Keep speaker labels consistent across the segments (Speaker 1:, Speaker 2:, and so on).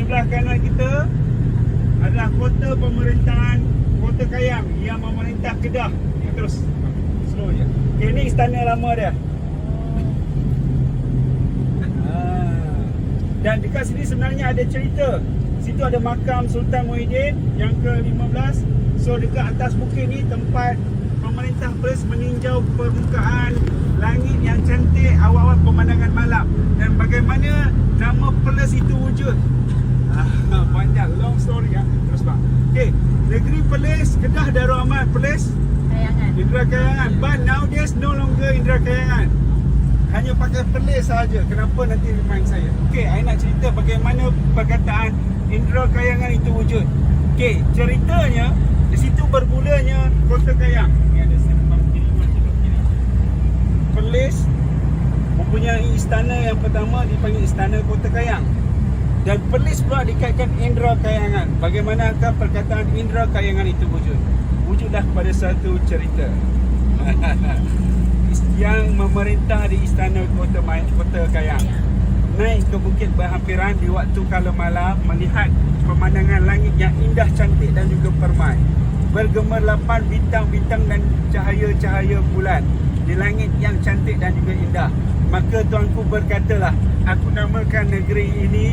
Speaker 1: sebelah kanan kita adalah kota pemerintahan Kota Kayang yang memerintah Kedah. Terus slow je. Okay, ni istana lama dia. Dan dekat sini sebenarnya ada cerita. Situ ada makam Sultan Muhyiddin yang ke-15. So dekat atas bukit ni tempat pemerintah Perlis meninjau permukaan langit yang cantik awal-awal pemandangan malam. Dan bagaimana nama Perlis itu wujud. Panjang, long story ya. Terus bang. Okay, negeri Perlis, Kedah Darul Aman Perlis Kayangan. Indra Kayangan. But nowadays no longer Indra Kayangan. Hanya pakai Perlis sahaja. Kenapa nanti remind saya. Okay, saya nak cerita bagaimana perkataan Indra Kayangan itu wujud. Okay, ceritanya di situ bermulanya Kota Kayang. Ini ada sembang kiri. Perlis mempunyai istana yang pertama dipanggil Istana Kota Kayang. Dan Perlis pula dikaitkan Indra Kayangan. Bagaimanakah perkataan Indra Kayangan itu wujud? Wujudlah pada satu cerita. Yang memerintah di Istana Kota Kayang naik ke bukit berhampiran di waktu kala malam, melihat pemandangan langit yang indah, cantik dan juga permai. Bergemerlapan bintang-bintang dan cahaya-cahaya bulan di langit yang cantik dan juga indah. Maka tuanku berkatalah, aku namakan negeri ini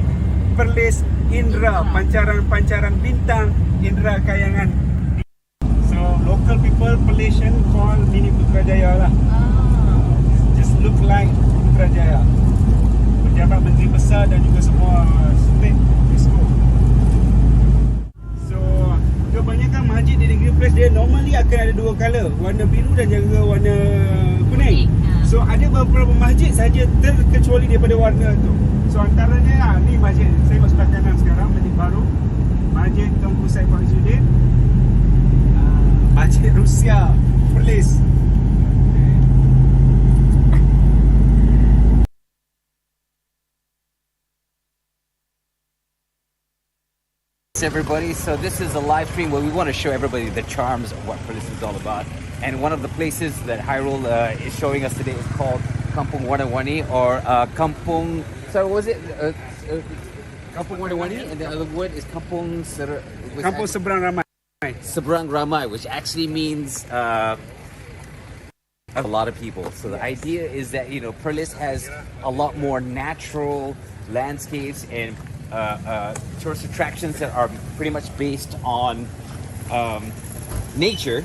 Speaker 1: Perlis Indra, pancaran-pancaran bintang Indra Kayangan. So local people Perlisian call mini Putrajaya lah. Just look like Putrajaya. Pejabat menteri besar dan juga semua state disco. So kebanyakan masjid di negeri Perlis dia normally akan ada dua color, warna biru dan juga warna kuning. So ada beberapa masjid saja terkecuali daripada warna tu. So antaranya ni masjid, saya kat sebelah kanan sekarang, masjid baru, Masjid Tunku Said Bahazuddin, Masjid Rusia Perlis.
Speaker 2: Everybody, so this is a live stream where we want to show everybody the charms of what Perlis is all about. And one of the places that Hairul is showing us today is called Kampung Wai or Kampung. So what was it? Kampung Wai, and the other word is Kampung
Speaker 1: Seberang Ramai.
Speaker 2: Seberang Ramai, which actually means a lot of people. So the idea is that Perlis has a lot more natural landscapes and tourist attractions that are pretty much based on nature,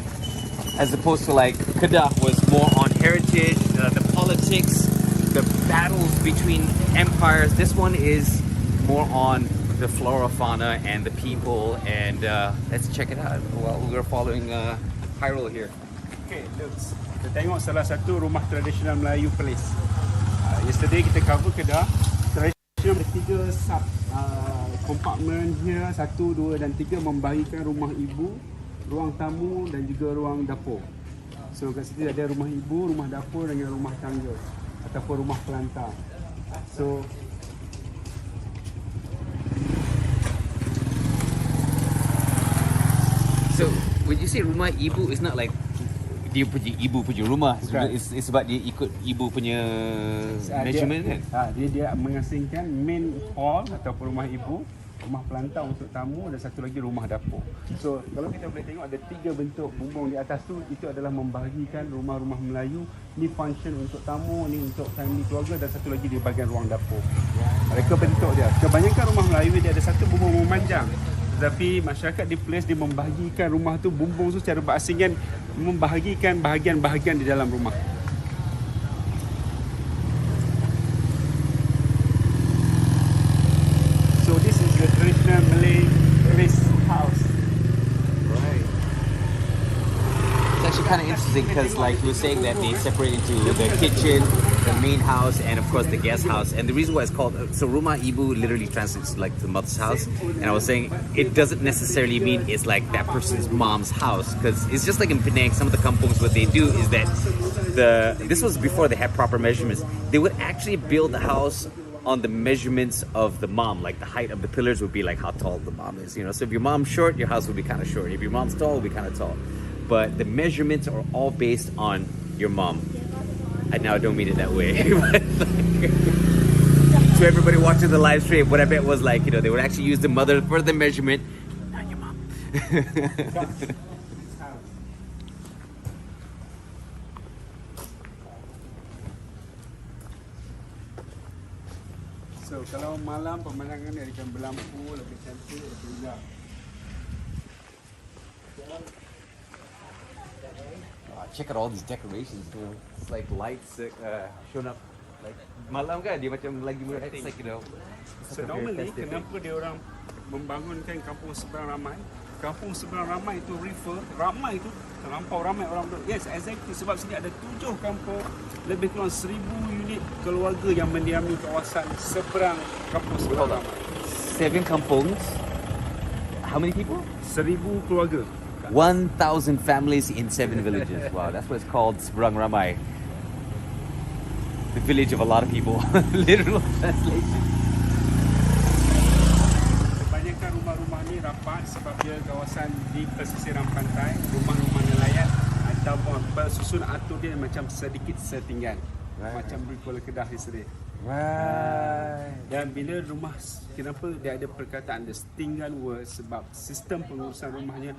Speaker 2: as opposed to like Kedah was more on heritage, the politics, the battles between empires. This one is more on the flora, fauna, and the people. And let's check it out. Well, we're following Hairul here.
Speaker 1: Okay, kita tengok salah satu rumah tradisional Melayu Perlis. Yesterday kita cover Kedah. Tradisional ada 3 sub compartment here, 1, 2 dan 3 membahagikan rumah ibu, ruang tamu dan juga ruang dapur. So kat situ ada rumah ibu, rumah dapur dan rumah tangga ataupun rumah pelantar. So
Speaker 2: when you say rumah ibu, it's not like dia punya ibu punya rumah. It's sebab dia ikut ibu punya measurement kan?
Speaker 1: Dia mengasingkan main hall ataupun rumah ibu, rumah pelantar untuk tamu dan satu lagi rumah dapur. So kalau kita boleh tengok ada 3 bentuk bumbung di atas tu, itu adalah membahagikan rumah-rumah Melayu. Ni function untuk tamu, ni untuk family keluarga dan satu lagi di bahagian ruang dapur. Mereka bentuk dia. Kebanyakan rumah Melayu dia ada satu bumbung memanjang. Tetapi masyarakat di Perlis dia membahagikan rumah tu, bumbung tu secara berasingan membahagikan bahagian-bahagian di dalam rumah. So this is the traditional Malay Perlis house.
Speaker 2: Right. It's actually kind of interesting because like we're saying that they separate into the kitchen, the main house, and of course the guest house. And the reason why it's called so rumah ibu literally translates like the mother's house. And I was saying it doesn't necessarily mean it's like that person's mom's house, because it's just like in Penang, some of the kampungs, what they do is that this was before they had proper measurements. They would actually build the house on the measurements of the mom, like the height of the pillars would be like how tall the mom is. So if your mom's short, your house will be kind of short. If your mom's tall, it will be kind of tall. But the measurements are all based on your mom. I now don't mean it that way. to everybody watching the live stream, what I bet was like, you know, they would actually use the mother for the measurement. Not your mom.
Speaker 1: So kalau malam pemandangan dia akan berlampu, lebih cantik, lebih indah.
Speaker 2: Check out all these decorations, you know. It's like lights shown up. Like malam kan dia macam lagi murah. It's like, you know.
Speaker 1: So normally kenapa dia orang membangunkan Kampung Seberang Ramai? Kampung Seberang Ramai itu refer, ramai itu terlampau ramai orang duduk. Yes, exactly. Sebab sini ada 7 kampung, lebih kurang 1000 unit keluarga yang mendiami kawasan seberang Kampung Seberang Ramai.
Speaker 2: 7 kampungs. How many people?
Speaker 1: 1000 keluarga.
Speaker 2: 1,000 families in 7 villages. Wow, that's what it's called, Seberang Ramai. The village of a lot of people. Literal translation.
Speaker 1: Kebanyakan rumah-rumah ni rapat sebab dia kawasan di pesisiran pantai, rumah-rumah nelayan ataupun bersusun atur dia macam sedikit setinggan. Right. Macam Berkuala Kedah yesterday.
Speaker 2: Right.
Speaker 1: Dan bila rumah, kenapa dia ada perkataan the setinggan word, sebab sistem pengurusan rumahnya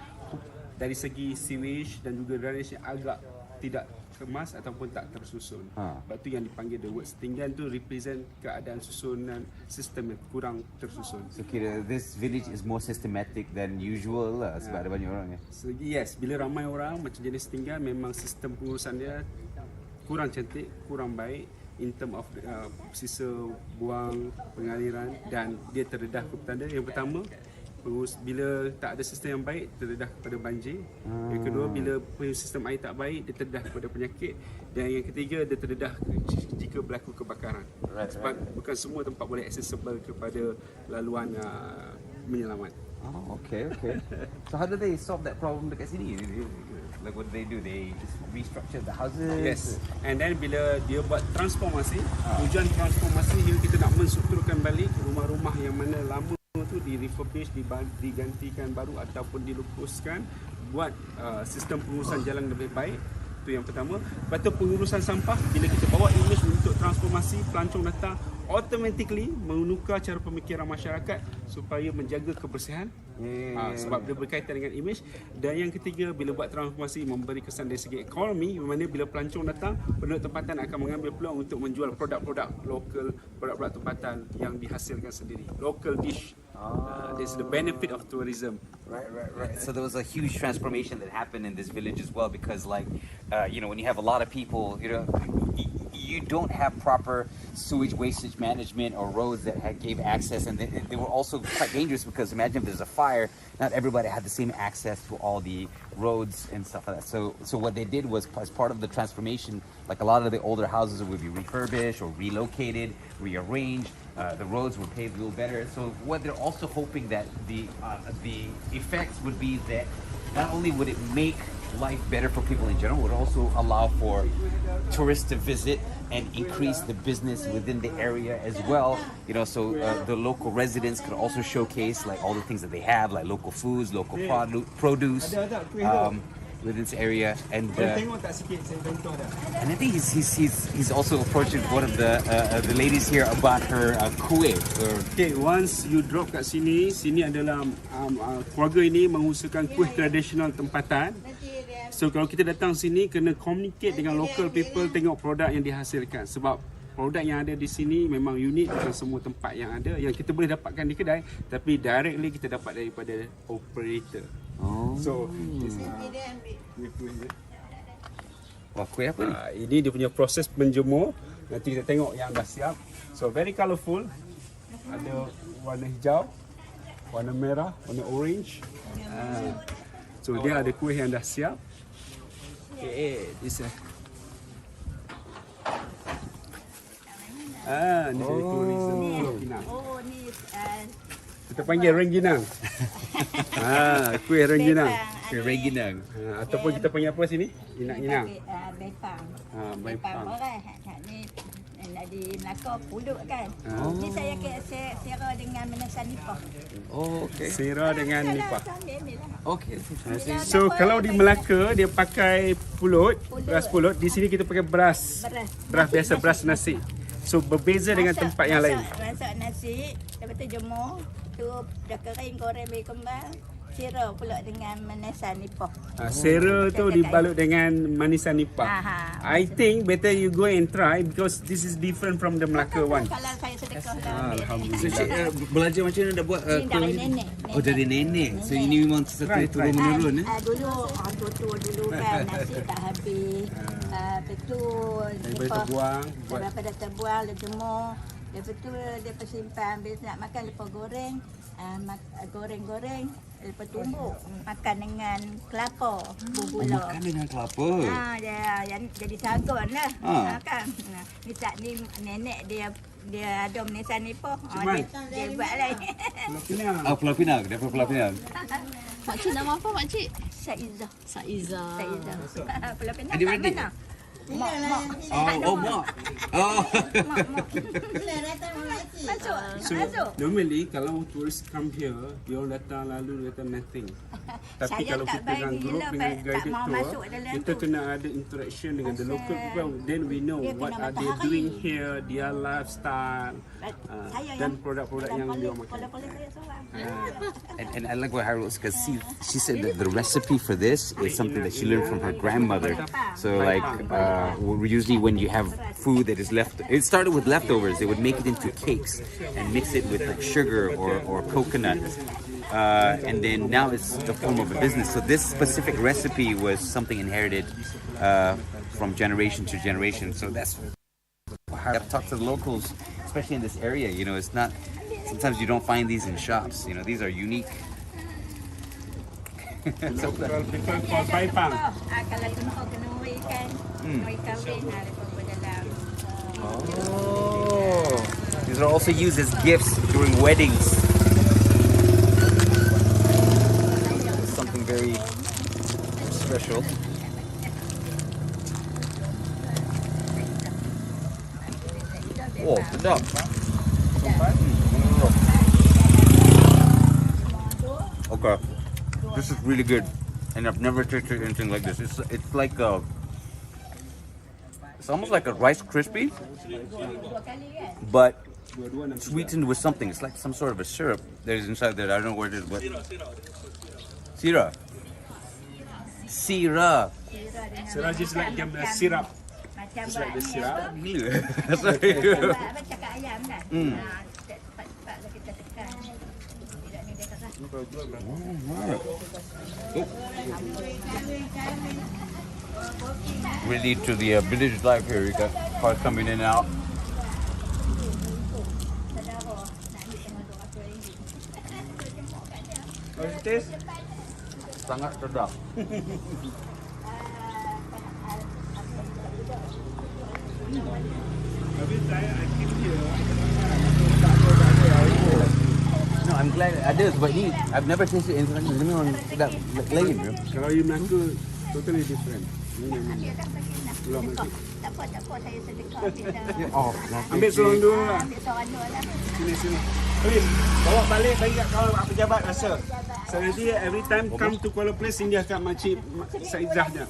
Speaker 1: dari segi sewage dan juga drainage agak tidak kemas ataupun tak tersusun. Sebab tu yang dipanggil the word setinggan tu represent keadaan susunan sistem yang kurang tersusun.
Speaker 2: So kira this village is more systematic than usual lah sebab ada banyak orang ya.
Speaker 1: So, yes, bila ramai orang macam jenis setinggan, memang sistem pengurusan dia kurang cantik, kurang baik in term of sisa buang, pengaliran, dan dia terdedah ke petanda. Yang pertama, bila tak ada sistem yang baik, terdedah kepada banjir. Yang kedua, bila sistem air tak baik, dia terdedah kepada penyakit. Dan yang ketiga, dia terdedah jika berlaku kebakaran. Sebab bukan semua tempat boleh accessible kepada laluan menyelamat.
Speaker 2: Oh, okay. So how do they solve that problem dekat sini? Like what do they do? They just restructure the houses?
Speaker 1: Yes. And then bila dia buat transformasi, tujuan transformasi kita nak menstrukturkan balik rumah-rumah yang mana lama tu di-refurbish, digantikan baru ataupun dilupuskan, buat sistem pengurusan jalan lebih baik. Itu yang pertama. Lepas tu pengurusan sampah, bila kita bawa image untuk transformasi, pelancong datang automatically menukar cara pemikiran masyarakat supaya menjaga kebersihan. Sebab dia berkaitan dengan image. Dan yang ketiga, bila buat transformasi, memberi kesan dari segi ekonomi, di mana bila pelancong datang, penduduk tempatan akan mengambil peluang untuk menjual produk-produk lokal, produk-produk tempatan yang dihasilkan sendiri, local dish. This is the benefit of tourism.
Speaker 2: Right. So there was a huge transformation that happened in this village as well, because like, when you have a lot of people, you don't have proper sewage wastage management or roads that gave access, and they were also quite dangerous because imagine if there's a fire, not everybody had the same access to all the roads and stuff like that. So what they did was, as part of the transformation, like a lot of the older houses would be refurbished or relocated, rearranged. The roads were paved a little better. So what they're also hoping that the effects would be that not only would it make life better for people in general, would also allow for tourists to visit and increase the business within the area as well. So the local residents could also showcase like all the things that they have, like local foods, local produce within this area. And I think he's also approaching one of the ladies here about her kuih.
Speaker 1: Okay, once you drop kat sini adalah keluarga ini mengusahakan kuih tradisional tempatan. So kalau kita datang sini, kena communicate dengan local people, tengok produk yang dihasilkan. Sebab produk yang ada di sini memang unik, bukan semua tempat yang ada. Yang kita boleh dapatkan di kedai, tapi directly kita dapat daripada operator. So
Speaker 2: wah, kuih apa ni?
Speaker 1: Ini dia punya proses penjemur. Nanti kita tengok yang dah siap. So very colourful. Ada warna hijau, warna merah, warna orange. So dia ada kuih yang dah siap. This ni dari tourism Pinang. Kita panggil rengginang. Kuih rengginang.
Speaker 2: Kuih rengginang.
Speaker 1: Ataupun kita panggil apa sini? Inang-inang.
Speaker 3: Bepang.
Speaker 1: Bepang.
Speaker 3: Di Melaka pulut kan. Ni saya sera dengan menasan nipah.
Speaker 2: Okay.
Speaker 1: Sera dengan nipah.
Speaker 2: Okay.
Speaker 1: So kalau di Melaka dia pakai pulut, beras pulut. Di sini kita pakai beras biasa, beras nasi. So berbeza dengan tempat yang lain.
Speaker 3: Masak nasi, lepas tu jemur, tu dah kering goreng beri kembang. Sira pula dengan manisan nipah.
Speaker 1: Sera tu dibalut dengan manisan nipah. I think better you go and try because this is different from the Melaka one.
Speaker 3: Kalau saya sedekah lah.
Speaker 1: Alhamdulillah.
Speaker 2: So Cik belajar macam mana nak buat
Speaker 3: Ini dari nenek.
Speaker 2: Oh dari nenek. So ini memang satu turun menurun
Speaker 3: Dulu tua dulu kan nasi tak habis. Lepas tu
Speaker 1: Daripada terbuang,
Speaker 3: daripada terbuang dia jemur. Lepas tu dia simpan habis nak makan lepas goreng. Goreng-goreng lepas tumbuk makan dengan kelapa gula.
Speaker 2: Makan dengan kelapa.
Speaker 3: Jadi sagon lah. Kan. Ni nenek dia ada manisan nipah. Dia buat lain.
Speaker 2: Pulau Pinang. Daripada Pulau Pinang.
Speaker 4: Makcik nama apa makcik?
Speaker 3: Saiza. Pulau Pinang.
Speaker 2: Adik-beradik?
Speaker 3: Mak.
Speaker 2: Mak.
Speaker 3: Masuk.
Speaker 1: Normally kalau tourist come here, dia orang datang lalu dia kata nothing. Tapi
Speaker 3: Saya
Speaker 1: kalau
Speaker 3: tak
Speaker 1: kita
Speaker 3: bagi
Speaker 1: dengan group
Speaker 3: lah,
Speaker 1: dengan
Speaker 3: tak
Speaker 1: guided
Speaker 3: mau
Speaker 1: tour,
Speaker 3: masuk dalam
Speaker 1: kita
Speaker 3: tu.
Speaker 1: kena ada interaction dengan the local people. Then we know
Speaker 3: Dia
Speaker 1: what
Speaker 3: kena
Speaker 1: are they
Speaker 3: matahari.
Speaker 1: doing here, their lifestyle,
Speaker 3: Saya
Speaker 1: dan produk-produk yang dia makan.
Speaker 3: Pola-pola saya seorang.
Speaker 2: And I like what Hairul is because she said that the recipe for this is something that she learned from her grandmother. So like usually when you have food that is left, it started with leftovers. They would make it into cakes and mix it with like sugar or coconut. And then now it's the form of a business. So this specific recipe was something inherited from generation to generation. So that's I have talked to the locals, especially in this area. You know, it's not. Sometimes you don't find these in shops. You know, these are unique.
Speaker 1: So people call paipang.
Speaker 3: Kalau tumpah kena ikan, ikan win lepas dalam.
Speaker 2: Oh, these are also used as gifts during weddings. Something very special. Oh, sedap. Okay, this is really good, and I've never tasted anything like this. It's like it's almost like a Rice Krispie, but sweetened with something. It's like some sort of a syrup that is inside there. I don't know what it is. What? Sira.
Speaker 1: Sira just like syrup. Just like the syrup.
Speaker 3: Cakap ayam kan? Cepat-cepat kita tekan. Tidak ni dia keras.
Speaker 2: Really to the village life here. You got cars coming in and out.
Speaker 1: How it taste?
Speaker 2: Sangat sedap.
Speaker 1: Every time I came here,
Speaker 2: No, I'm glad ada sebab ni I've never tasted anything like this. Ini memang sedap lain.
Speaker 1: kalau you Melaka, totally different. Ini memang belum lagi.
Speaker 3: Tak apa, saya sedekah kita.
Speaker 2: Oh,
Speaker 1: Ambil seorang dulu lah.
Speaker 3: Ambil seorang dua lah.
Speaker 1: Sini. Please, bawa balik bagi kat kawan pejabat rasa. So nanti every time come to Kuala Place, singgah kat Makcik Saizah je.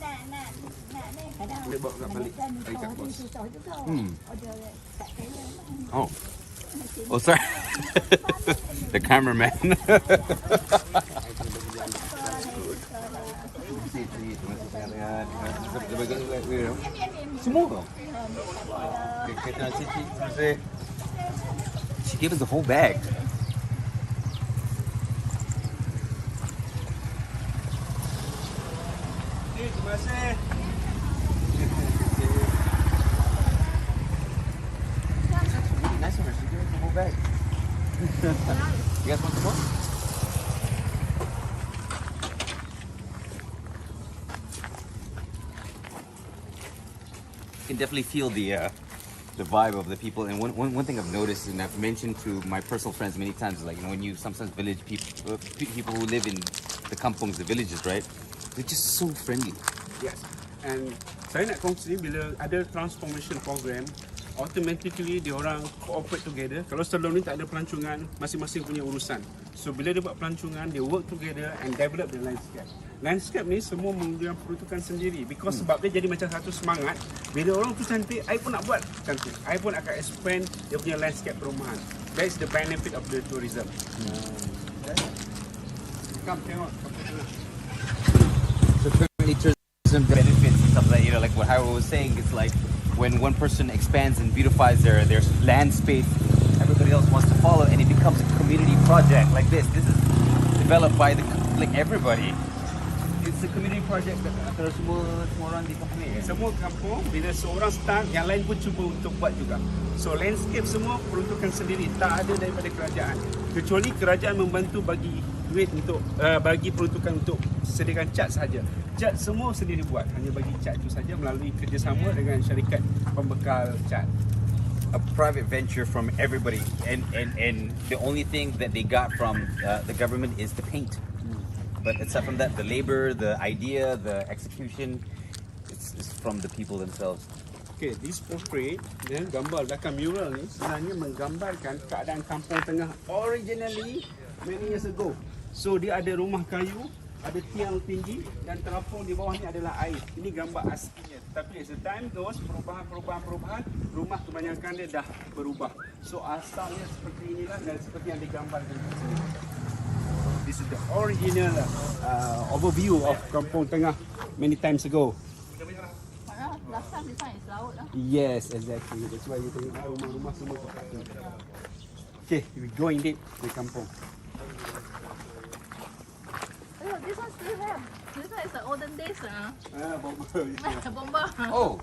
Speaker 1: Boleh bawa kat balik bagi kat bos.
Speaker 2: Oh, sorry. The cameraman. Semua. She gave us the whole bag.
Speaker 1: Terima kasih.
Speaker 2: Nice of her. She gave us the whole bag. You guys want some more? You can definitely feel the vibe of the people. And one thing I've noticed, and I've mentioned to my personal friends many times, is like, you know, when you sometimes village people who live in the kampungs, the villages, right? They're just so friendly.
Speaker 1: Yes. And saya nak kongsi bila ada transformation program, automatically dia orang cooperate together. Kalau sebelum ni tak ada pelancongan, masing-masing punya urusan. So bila dia buat pelancongan, dia work together and develop the landscape. landscape ni semua mempunyai peruntukan sendiri because sebab dia jadi macam satu semangat. Bila orang tu cantik, I pun nak buat cantik. I pun akan expand dia punya landscape perumahan. That is the benefit of the tourism. Come tengok.
Speaker 2: So currently tourism benefits and stuff like, you know, like what Hairul was saying, it's like when one person expands and beautifies their land space, everybody else wants to follow, and it becomes a community project like this. This is developed by everybody. It's a community project antara semua orang di kampung ni.
Speaker 1: Semua kampung, bila seorang start, yang lain pun cuba untuk buat juga. So landscape semua peruntukan sendiri, tak ada daripada kerajaan. Kecuali kerajaan membantu bagi duit untuk bagi peruntukan untuk sediakan cat sahaja. Cat semua sendiri buat, hanya bagi cat itu saja melalui kerjasama dengan syarikat pembekal cat.
Speaker 2: A private venture from everybody, and the only thing that they got from the government is the paint. But aside from that, the labor, the idea, the execution, it's from the people themselves.
Speaker 1: Okay, this portrait, dan gambar belakang mural ni sebenarnya menggambarkan keadaan kampung tengah originally many years ago. So dia ada rumah kayu, ada tiang tinggi dan terapung di bawah ni adalah air. Ini gambar aslinya. Tapi as the time goes, perubahan, rumah kebanyakan dia dah berubah. So asalnya seperti inilah dan seperti yang digambarkan di sini. This is the original overview of Kampung Tengah many times ago.
Speaker 4: Last time this one is laut lah.
Speaker 1: Yes, exactly. That's why you tengok rumah-rumah semua seperti ini. Okay, we go in deep di kampung.
Speaker 4: Oh, this one still have. This one is the olden days lah.
Speaker 1: Bomba.
Speaker 2: Oh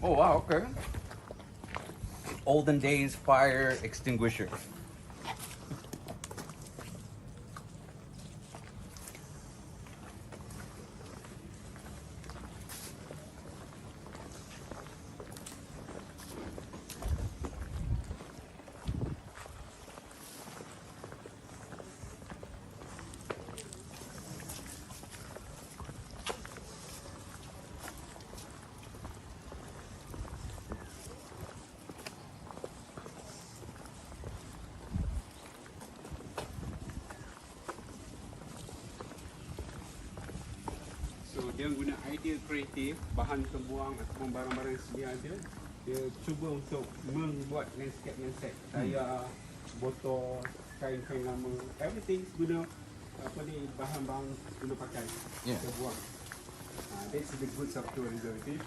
Speaker 2: wow, okay. Olden days fire extinguisher.
Speaker 1: Dia guna idea kreatif, bahan terbuang ataupun barang-barang yang sedia ada. Dia cuba untuk membuat landscape yang set. Tayar, botol, kain-kain lama, everything guna bahan-bahan guna pakai. Terbuang. That's the goods of tourism. Okay?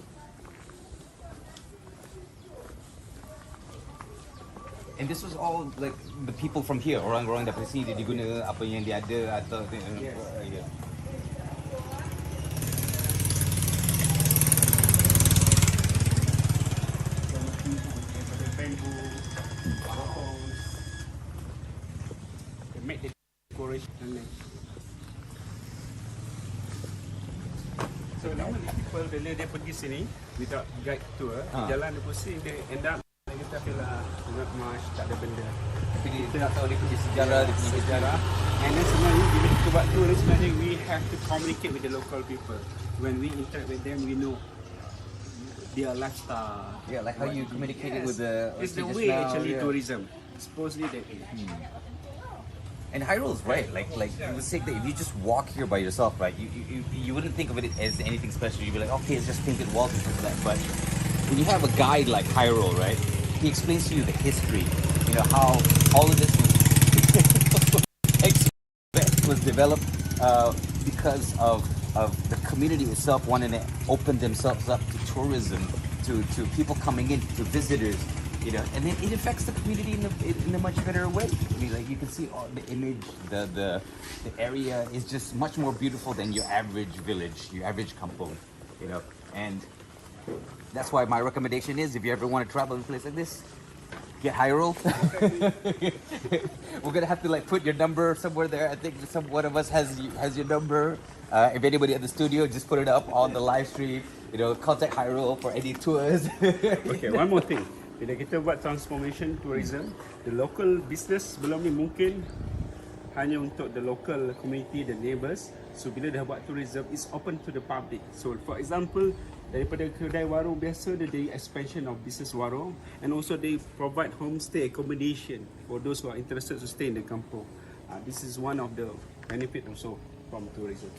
Speaker 2: And this was all like the people from here, orang-orang dari sini dia guna apa yang dia ada atau
Speaker 1: Yes. Make the decoration. So normally people bila dia pergi sini without guide tour, jalan dia pusing, dia end up kita feel not much, tak ada benda.
Speaker 2: Tapi dia nak tahu dia punya sejarah, dia punya
Speaker 1: sejarah. And then sebenarnya bila kita buat tour ni sebenarnya we have to communicate with the local people. When we interact with them, we know their lifestyle.
Speaker 2: Yeah, like how you communicated with the.
Speaker 1: It's the way actually tourism. Supposedly that is.
Speaker 2: And Hairul is right. Like you would say that if you just walk here by yourself, right, you wouldn't think of it as anything special. You'd be like, okay, it's just painted walls and stuff like that. But when you have a guide like Hairul, right, he explains to you the history. You know how all of this was developed because of the community itself wanting to open themselves up to tourism, to people coming in, to visitors. You know, and then it affects the community in a much better way. I mean, like you can see all the image, the area is just much more beautiful than your average village, your average kampung. You know, and that's why my recommendation is, if you ever want to travel in a place like this, get Hairul. We're gonna have to like put your number somewhere there. I think one of us has your number. If anybody at the studio, just put it up on the live stream. You know, contact Hairul for any tours.
Speaker 1: Okay, one more thing. Bila kita buat transformation tourism, the local business sebelum ni mungkin hanya untuk the local community, the neighbours. So bila dah buat tourism, it's open to the public. So for example, daripada kedai warung biasa, the expansion of business warung, and also they provide homestay accommodation for those who are interested to stay in the kampung. This is one of the benefit also from tourism.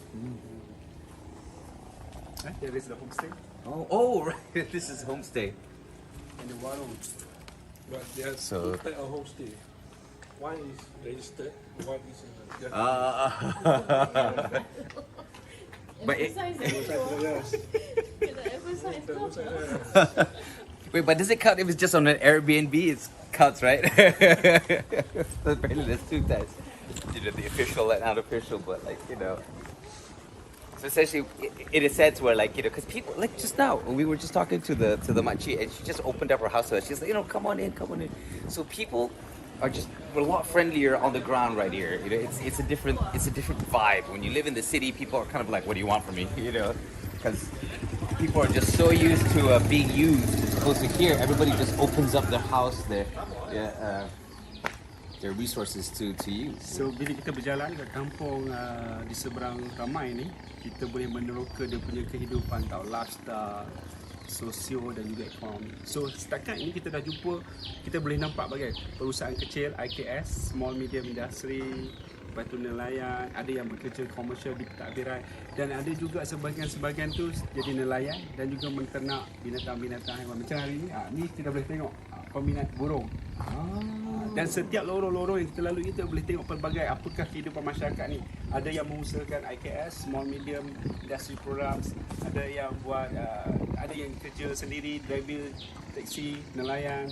Speaker 1: There is the homestay.
Speaker 2: Oh, right. This is homestay.
Speaker 5: And the warung. But there are
Speaker 2: So-
Speaker 5: two types of homestay. One is registered, one is just
Speaker 2: But it, wait, but does it count if it's just on an Airbnb? It counts, right? So apparently there's two types. You know, the official and unofficial, but like, you know. So essentially, it is said to where, like, you know, because people, like just now, we were just talking to the 𝗵𝗍, and she just opened up her house to us. She's like, you know, come on in. So people are just a lot friendlier on the ground right here. You know, it's a different vibe. When you live in the city, people are kind of like, what do you want from me? You know, because people are just so used to being used. As opposed to here, everybody just opens up their house, their resources to use.
Speaker 1: So bila kita berjalan ke kampung di Seberang Ramai ni, kita boleh meneroka dia punya kehidupan lifestyle, sosio dan juga ekonomi. So setakat ini kita dah jumpa, kita boleh nampak bagai perusahaan kecil, IKS, small medium industry, lepas tu nelayan, ada yang bekerja komersial di pentadbiran, dan ada juga sebahagian tu jadi nelayan dan juga menternak binatang-binatang haiwan. Macam hari ni kita boleh tengok peminat burung. Dan setiap lorong-lorong yang kita lalui, kita boleh tengok pelbagai apakah kehidupan masyarakat ni. Ada yang mengusahakan IKS, small medium industry programs, ada yang buat ada yang kerja sendiri, driver taksi, nelayan,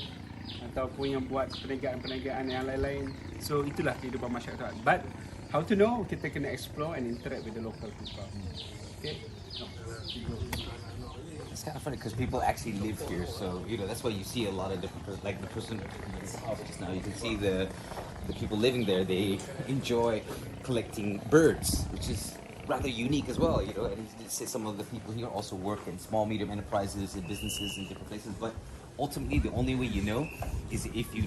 Speaker 1: ataupun yang buat perniagaan-perniagaan yang lain-lain. So itulah kehidupan masyarakat. But how to know? Kita kena explore and interact with the local people. Okay.
Speaker 2: It's kind of funny because people actually live here, so you know that's why you see a lot of different, like the person in this house just now. You can see the people living there. They enjoy collecting birds, which is rather unique as well. You know, and he says some of the people here also work in small, medium enterprises and businesses in different places. But ultimately, the only way you know is if you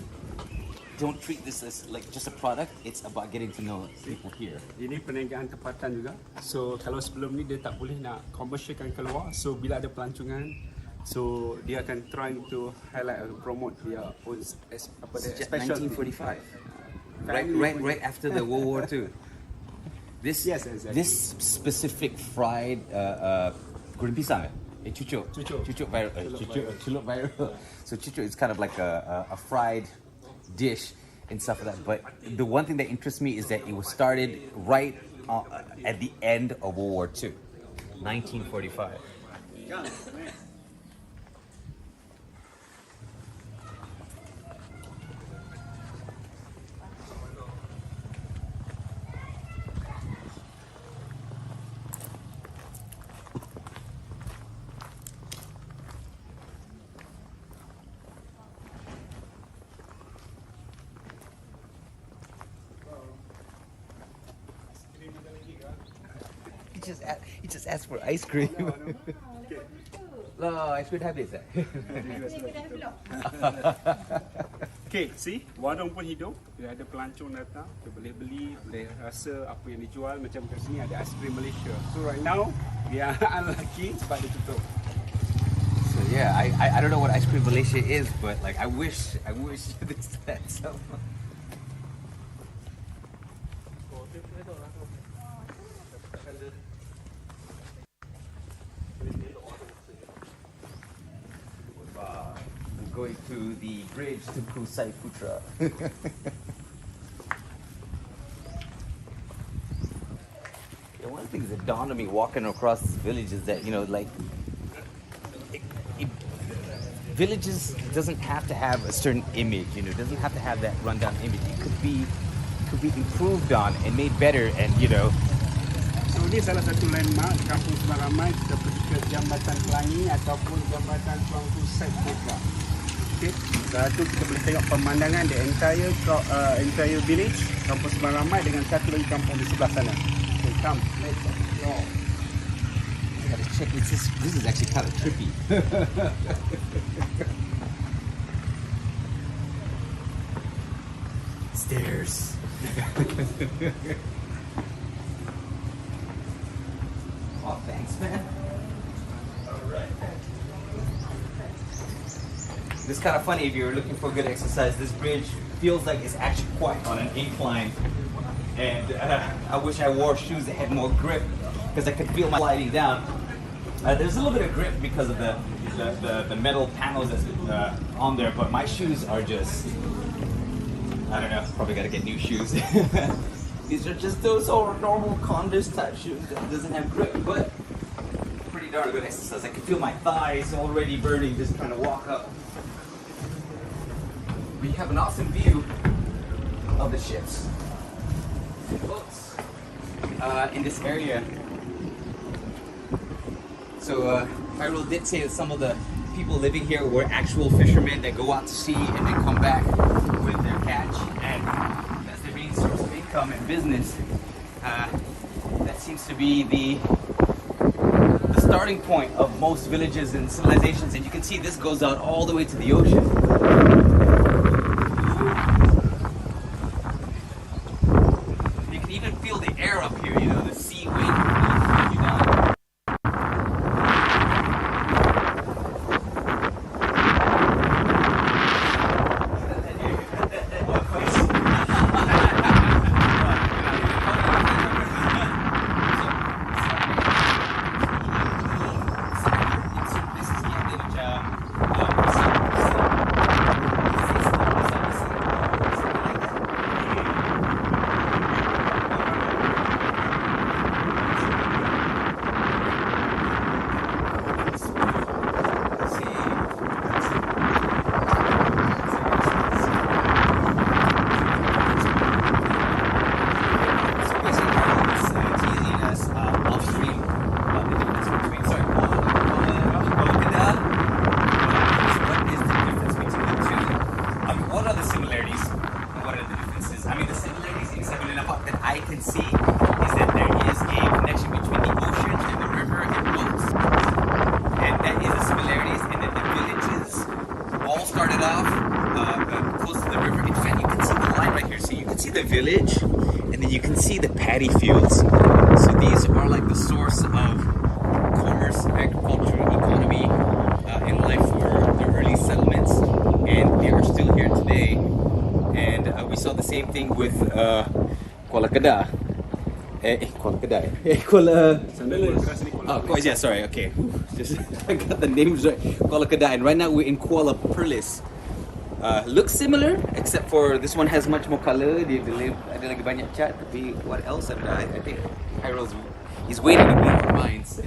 Speaker 2: don't treat this as like just a product. It's about getting to know people here.
Speaker 1: Ini perniagaan tempatan juga. So kalau sebelum ni dia tak boleh nak komersialkan keluar. So bila ada pelancongan, so dia akan try to highlight or promote dia own special
Speaker 2: 1945. Right after the World War II. This
Speaker 1: Yes, exactly.
Speaker 2: This specific fried goreng pisang, cucuk viral. So cucuk is kind of like a fried dish and stuff like that. But the one thing that interests me is that it was started right at the end of World War II, 1945. He just asked for ice cream. No, ice cream habis tak?
Speaker 1: Okay, see? Warung pun hidup. Dia ada pelancong datang, dia boleh beli, boleh rasa apa yang dijual. Macam kat sini ada ice cream Malaysia. So right now, we are unlucky sebab dia tutup.
Speaker 2: So yeah, I don't know what ice cream Malaysia is, but like I wish this had some. Going to the bridge to 𝗕𝗅𝗽𝗋𝗆. One of the things that dawned on me walking across this village is that, you know, like villages doesn't have to have a certain image, you know, it doesn't have to have that rundown image. It could be improved on and made better, and you know.
Speaker 1: So ini salah satu landmark Kampung Seberang Ramai. Kita pergi ke Jambatan Pelangi ataupun Jambatan Tuang Pusat Kota. Okay. Satu kita boleh tengok pemandangan the entire village Kampung Seberang Ramai dengan satu lagi kampung di sebelah sana. Okay, come, let's go.
Speaker 2: Gotta check. This is actually kind of trippy. Stairs. Oh, thanks, man. All right. This is kind of funny if you're looking for good exercise. This bridge feels like it's actually quite on an incline, and I wish I wore shoes that had more grip because I could feel my sliding down. There's a little bit of grip because of the metal panels that's on there, but my shoes are just, I don't know, probably gotta get new shoes. These are just those old normal Converse type shoes that doesn't have grip, but pretty darn good exercise. I can feel my thighs already burning just trying to walk up. We have an awesome view of the ships and boats in this area. So Hairul did say that some of the people living here were actual fishermen that go out to sea and then come back with their catch, and that's their main source of income and business. That seems to be the starting point of most villages and civilizations, and you can see this goes out all the way to the ocean. You can even feel the air up here, you know, the sea wind blowing you down. Village, and then you can see the paddy fields. So these are like the source of commerce, agriculture, economy, and life for the early settlements, and they are still here today. And we saw the same thing with Kuala Kedah. Oh, yeah, sorry, okay. Just I got the names right. Kuala Kedah, and right now we're in Kuala Perlis. Looks similar, except for this one has much more color. Ada lagi banyak cat, tapi what else? And I think Hairul's he's waiting to blow our minds.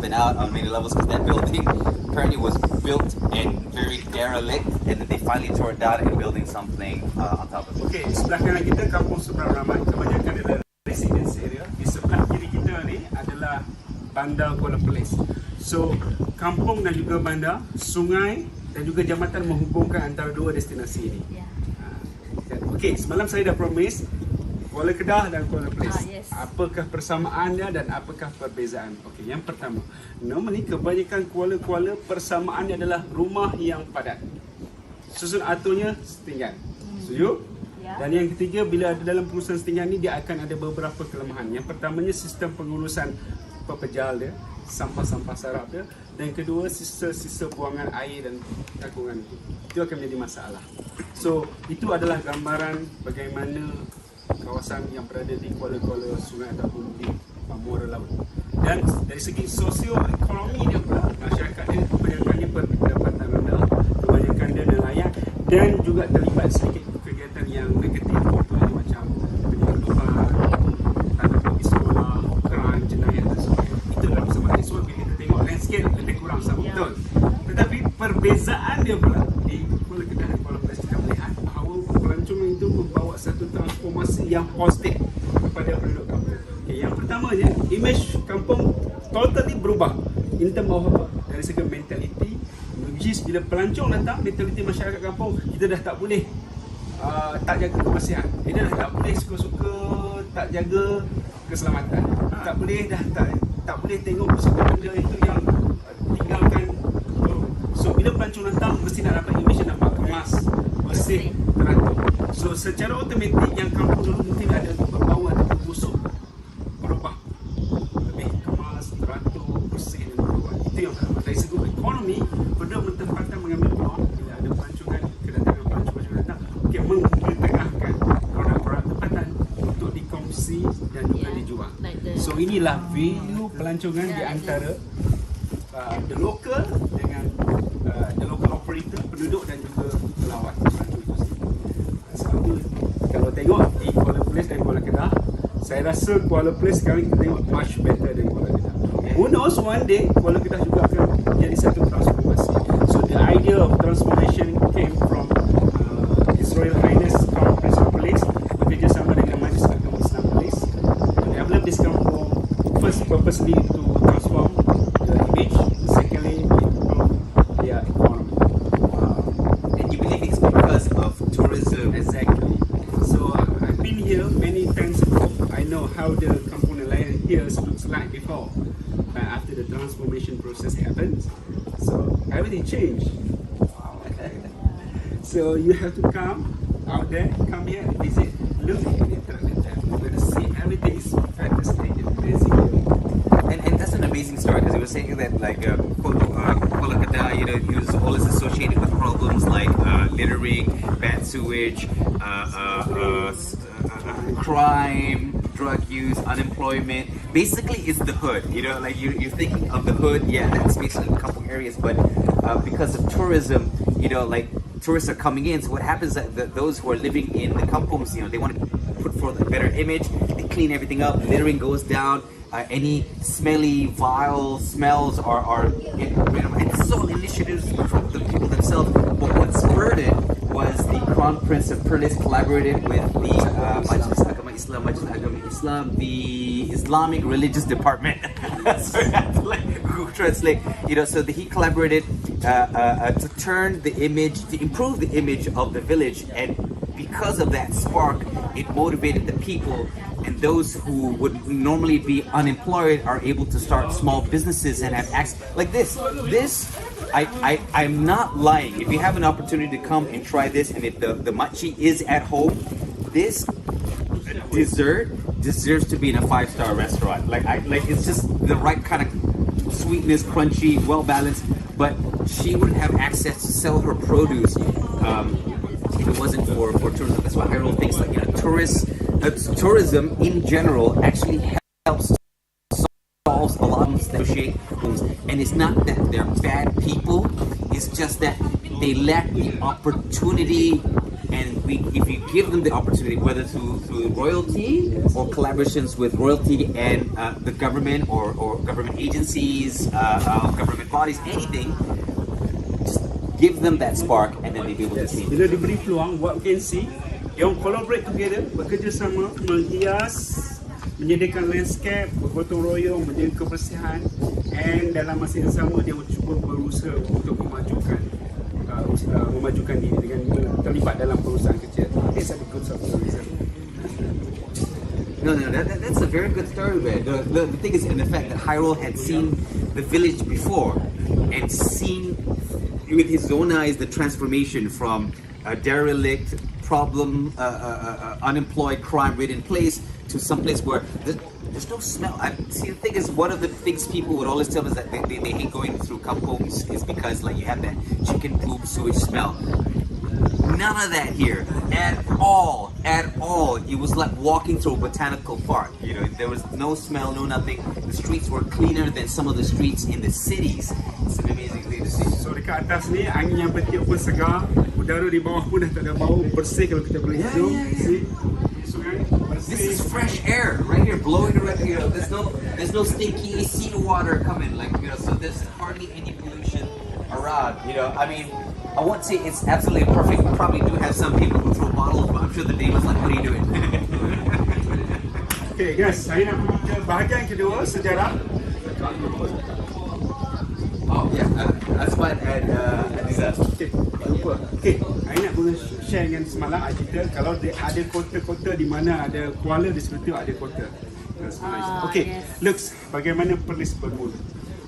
Speaker 2: Out on many levels, because that building apparently was built and very derelict, and then they finally tore it down and building something on top of it.
Speaker 1: Okay, sebelah kanan kita Kampung Seberang Ramai, kebanyakan adalah residence area. Di sebelah kiri kita ni adalah bandar Kuala Perlis. So, kampung dan juga bandar, sungai dan juga jambatan menghubungkan antara dua destinasi ini. Okay, semalam saya dah promise Kuala Kedah dan Kuala Perlis.
Speaker 3: Yes.
Speaker 1: Apakah persamaannya dan apakah perbezaan? Okey, yang pertama, normally kebanyakan kuala-kuala persamaannya adalah rumah yang padat. Susun aturnya setinggan. Setuju?
Speaker 3: Ya.
Speaker 1: Dan yang ketiga, bila ada dalam perusahaan setinggan ni, dia akan ada beberapa kelemahan. Yang pertamanya, sistem pengurusan pepejal dia, sampah-sampah sarap dia, dan kedua, sisa-sisa buangan air dan takungan itu akan menjadi masalah. So, itu adalah gambaran bagaimana kawasan yang berada di kuala-kuala sungai ataupun di muara laut. Dan dari segi sosio-ekonomi dia pula, masyarakat dia kebanyakannya berpendapatan rendah, kebanyakan dia nelayan, dan juga terlibat sedikit kegiatan yang negatif, contohnya macam penyeludupan, tanda pistola, kran, jenayah dan sebagainya. Itu dalam sebenarnya. So bila kita tengok landscape lebih kurang sama, betul. Tetapi perbezaan dia pula di Kuala Kedah dan Kuala Perlis, kita melihat bahawa pelancongan itu membawa satu transformasi yang positif kepada penduduk kampung. Okay, yang pertamanya, image kampung totally berubah in term of apa? Dari segi mentality, which is bila pelancong datang, mentality masyarakat kampung, kita dah tak boleh tak jaga kebersihan. Dia dah tak boleh suka-suka tak jaga keselamatan. Tak boleh dah tak boleh tengok suka benda itu yang tinggalkan. So bila pelancong datang, mesti nak dapat image yang nampak kemas, secara automatik yang kampung dulu mungkin ada berbau atau busuk berubah lebih kemas, teratur, bersih dan berubah. Itu yang dari segi ekonomi, penduduk bertempatan mengambil peluang bila ada pelancongan, kedatangan pelancong datang, okay, mengetengahkan produk-produk tempatan untuk dikongsi dan juga dijual. So inilah value pelancongan di antara the local dengan the local operator, penduduk dan juga pelawat pelancong itu sendiri. Selalu kalau tengok di Kuala Perlis dan Kuala Kedah, saya rasa Kuala Perlis sekarang kita tengok much better dari Kuala Kedah. Who knows, one day Kuala Kedah juga akan jadi satu transformasi. So the idea of transformation came from His Royal Highness Crown Prince of Perlis bekerjasama dengan Majlis Agama Islam Perlis to develop this kampung, first purposely to transform the image, secondly improve their economy.
Speaker 2: And you believe it's because of tourism?
Speaker 1: Exactly. So I've been here many times ago. I know how the Kampung Nelayan here looks like before, after the transformation process happens. So everything changed. So you have to come out there, come here and visit, look at it, you're going to see everything is fantastic and crazy here.
Speaker 2: And that's an amazing story, because you were saying that like Kuala Kedah, you know, he was always associated with problems like littering, bad sewage, crime, drug use, unemployment. Basically, it's the hood. You know, like you're thinking of the hood. Yeah, that's basically a couple areas, but because of tourism, you know, like tourists are coming in. So what happens is that those who are living in the kampungs, you know, they want to put forth a better image. They clean everything up. Littering goes down. Any smelly, vile smells are you know, and this is all initiatives from the people themselves. But what spurred it was the Crown Prince of Perlis collaborated with the Majlis Agama Islam, the Islamic Religious Department. Sorry, I have to like Google Translate. You know, so he collaborated to turn the image, to improve the image of the village, and because of that spark, it motivated the people. And those who would normally be unemployed are able to start small businesses and have access like this. I'm not lying. If you have an opportunity to come and try this, and if the 𝗏𝗍𝗺 is at home, this dessert deserves to be in a 5-star restaurant. Like it's just the right kind of sweetness, crunchy, well balanced. But she wouldn't have access to sell her produce if it wasn't for tourism. That's why Hairul thinks like, you know, tourism in general actually helps solves a lot of negotiations, and it's not that they're bad people, it's just that they lack the opportunity, and if you give them the opportunity, whether through royalty or collaborations with royalty and the government or government agencies, government bodies, anything, just give them that spark and then they'll be able to see.
Speaker 1: Bila diberi peluang, what we can see, they collaborate together, bekerjasama, menghias, menyediakan landscape, bergotong royong, menjaga kebersihan, and dalam masa yang sama dia cuba berusaha untuk memajukan diri dengan terlibat dalam perusahaan kecil. It's a good tourism.
Speaker 2: No, that's a very good story, man. The thing is, in the fact that Hairul had seen the village before and seen with his own eyes the transformation from a derelict, problem, unemployed, crime-ridden place to some place where there's no smell. See, the thing is, one of the things people would always tell us that they hate going through kampungs is because like you have that chicken poop sewage smell. None of that here at all. It was like walking through a botanical park. You know, there was no smell, no nothing. The streets were cleaner than some of the streets in the cities. It's an amazing thing to see.
Speaker 1: So dekat atas ni angin yang bertiup pun segar, udara di bawah pun dah tak ada bau, bersih kalau kita boleh hidup. See?
Speaker 2: This is fresh air right here, blowing around. You know, there's no stinky seawater coming. Like, you know, so there's hardly any pollution around. You know, I mean, I won't say it's absolutely perfect. We probably do have some people who throw bottles, but I'm sure the neighbors like, what are you doing?
Speaker 1: Okay, guys, saya nak pergi ke bahagian kedua, sejarah.
Speaker 2: Oh yeah, that's fine. And
Speaker 1: Okay, lupa. Okay, saya nak guna share dengan semalam cerita kalau ada kota-kota di mana ada kuala, di sebetul ada kota. Okay, looks bagaimana Perlis bermula.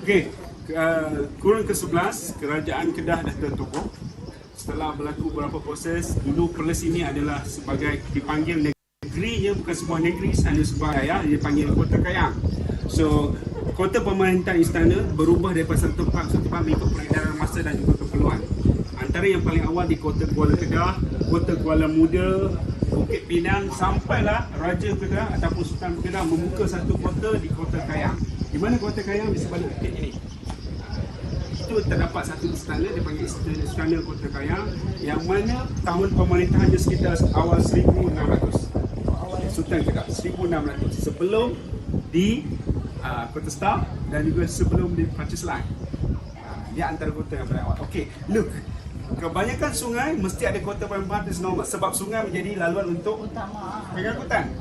Speaker 1: Okay, kurun ke-11 kerajaan Kedah dah tertubuh. setelah berlaku beberapa proses, dulu Perlis ini adalah sebagai dipanggil negerinya, bukan sebuah negeri, hanya sebuah dia dipanggil Kota Kayang. So kota pemerintahan istana berubah daripada satu tempat mengikut peredaran masa dan juga keperluan. Antara yang paling awal di Kota Kuala Kedah, Kota Kuala Muda, Bukit Pinang, sampailah Raja Kedah ataupun Sultan Kedah membuka satu kota di Kota Kayang. Di mana Kota Kayang? Di sebalik bukit ini. Itu terdapat satu istana, dipanggil Istana Kota Kayang, yang mana tahun pemerintahannya sekitar awal 1600. Sultan Kedah 1600, sebelum di Kota Star dan juga sebelum di Perancis Line. Dia antara kota yang paling awal. Okay, look, kebanyakan sungai mesti ada kota pemerintahan is normal, sebab sungai menjadi laluan untuk pengangkutan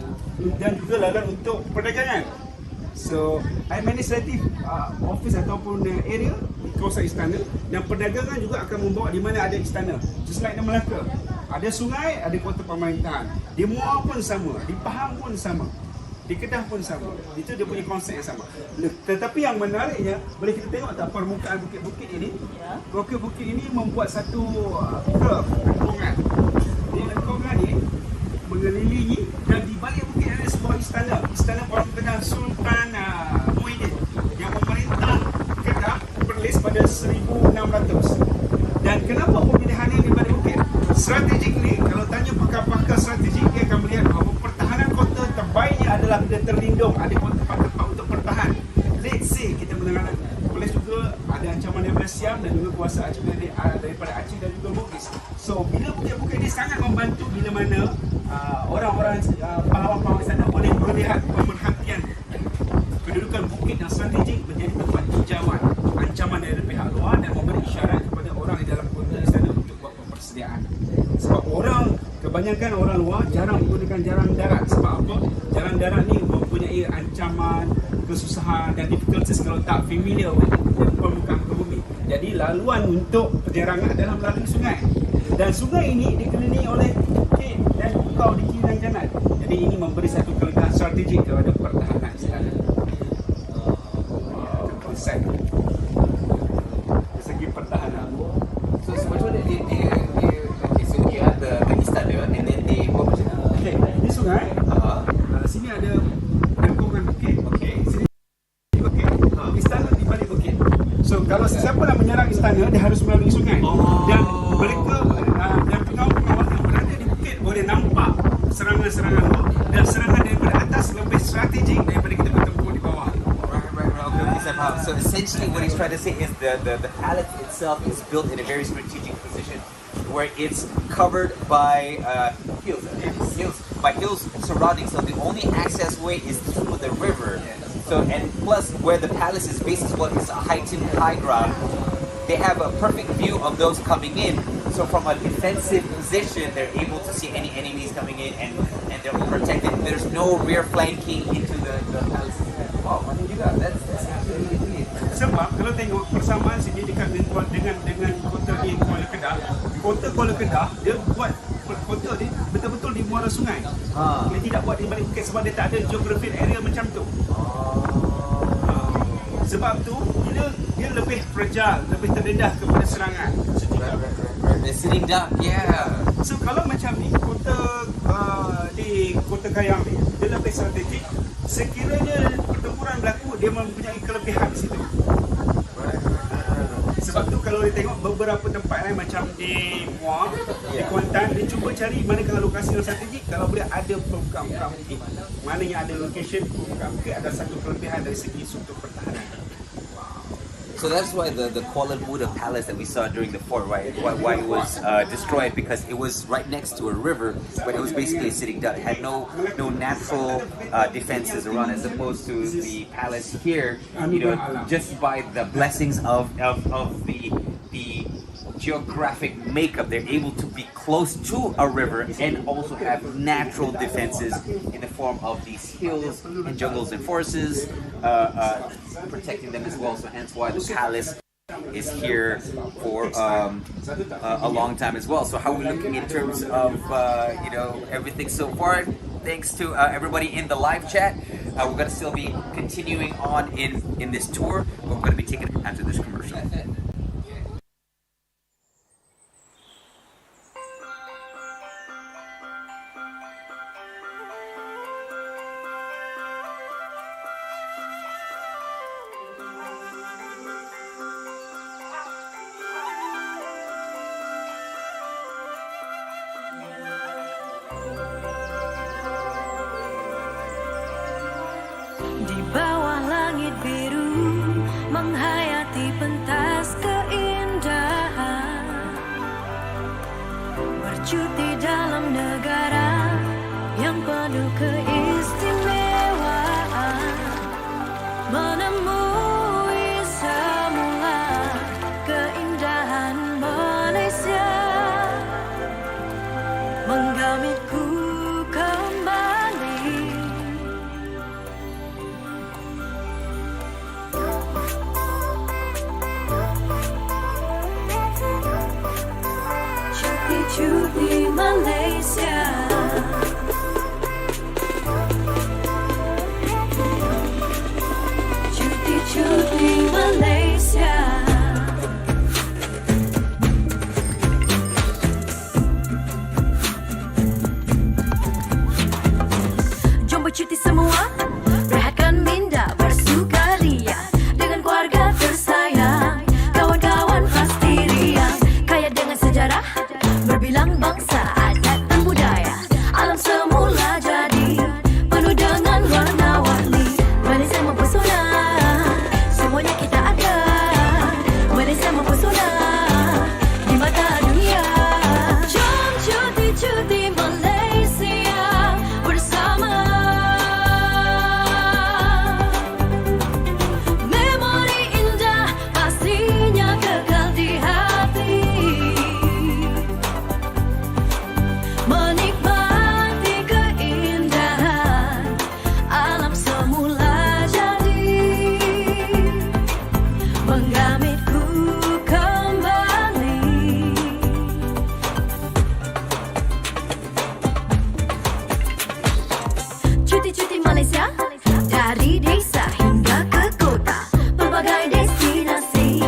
Speaker 1: dan juga laluan untuk perdagangan. So, administrative office ataupun area di kawasan istana, dan perdagangan juga akan membawa di mana ada istana. Just like di Melaka, ada sungai, ada kota pemerintahan. Di Muar pun sama, di Pahang pun sama, di Kedah pun sama. Itu dia punya konsep yang sama. Tetapi yang menariknya, boleh kita tengok tak permukaan bukit-bukit ini? Bukit-bukit ini membuat satu curve, lengkungan. Di lengkungan ini mengelilingi, dan di balik bukit ada sebuah istana. Istana orang Kedah Sultan Muhyiddin yang memerintah Kedah Perlis pada 1600. Dan kenapa pemilihannya di balik bukit? Strategik ni, kalau tanya pakar-pakar strategik, dia akan melihat bahawa pertahanan kota terbaiknya adalah bila terlindung, ada tempat-tempat untuk bertahan. Let's say kita mendengar Perlis juga ada ancaman daripada Siam dan juga kuasa daripada Aceh dan juga Bugis. So bila bukit-bukit ini sangat membantu bila mana orang-orang pahlawan-pahlawan sana boleh melihat pemerhatian kedudukan bukit yang strategik menjadi tempat tinjauan ancaman dari pihak luar dan memberi isyarat kepada orang di dalam kota istana untuk buat persediaan. Sebab kebanyakan orang luar jarang menggunakan jalan darat. Sebab apa? Jalan darat ni mempunyai ancaman, kesusahan dan difficulties kalau tak familiar dengan permukaan bumi. Jadi laluan untuk penyerangan adalah melalui sungai. Dan sungai ini dikelilingi oleh bukit dan pulau di kiri dan kanan. Jadi ini memberi satu kelebihan strategik kepada pertahanan istana. Itu konsep dari segi pertahanan.
Speaker 2: So macam mana okay, so dia ada istana and then they
Speaker 1: okay, ini sungai. Sini ada lengkungan bukit. Okay. Sini bukit. Istana di balik bukit. So kalau siapa nak menyerang istana, dia harus melalui sungai. Dan mereka dan pengawal-pengawal yang berada di bukit boleh nampak serangan-serangan luar, dan serangan daripada atas lebih strategik daripada kita bertempur di bawah.
Speaker 2: So essentially what he's trying to say is the palace itself is built in a very strategic position where it's covered by hills surrounding, so the only access way is through the river. So, and plus where the palace is based as well is a heightened high ground. They have a perfect view of those coming in. So from a defensive position, they're able to see any enemies coming in, and they're protected. There's no rear flanking into the palace. Wow, I mean, that's actually really.
Speaker 1: Sebab kalau tengok persamaan sini dekat dengan kota di Kuala Kedah, kota Kuala Kedah dia buat kota dia betul-betul di muara sungai. Dia tidak buat di balik bukit sebab dia tak ada geographic area macam tu. Sebab tu dia lebih fragile, lebih terdedah kepada serangan.
Speaker 2: They're sitting down, yeah.
Speaker 1: So kalau macam ni kota di Kota Kayang ni, dia lebih strategik. Sekiranya pertempuran berlaku, dia mempunyai kelebihan di situ. Sebab tu kalau dia tengok beberapa tempat lain macam di Muar, di Kuantan, dia cuba cari mana kalau lokasi yang strategik, kalau boleh ada permukaan bukit. Mana yang ada location permukaan bukit ada satu kelebihan dari segi struktur pertahanan.
Speaker 2: So that's why the 𝗓𝗏𝗺 Palace that we saw during the fort, right? Why it was destroyed, because it was right next to a river, but it was basically sitting down. It had no natural defenses around, as opposed to the palace here. You know, just by the blessings of the geographic makeup, they're able to be close to a river and also have natural defenses in the form of these hills and jungles and forests, protecting them as well. So hence why the palace is here for a long time as well. So how are we looking in terms of everything so far? Thanks to everybody in the live chat. We're going to still be continuing on in this tour, but we're going to be taking it after this commercial.
Speaker 6: keistimewaan menemui semula keindahan Malaysia menggamitku kembali. Cuti-cuti Malaysia. Cuti Malaysia. Jom bercuti semua, rehatkan minda bersukaria dengan keluarga tersayang, kawan-kawan pasti riang, kaya dengan sejarah, berbilang bangsa, adat dan budaya. Alam semula jadi penuh dengan warna-warni. Malaysia mempesona, semuanya kita ada. Malaysia mempesona di mata dunia. Jom cuti-cuti Malaysia bersama. Memori indah pastinya kekal di hati. Menikmati keindahan alam semula jadi menggamitku kembali. Cuti-cuti Malaysia, dari desa hingga ke kota, pelbagai destinasi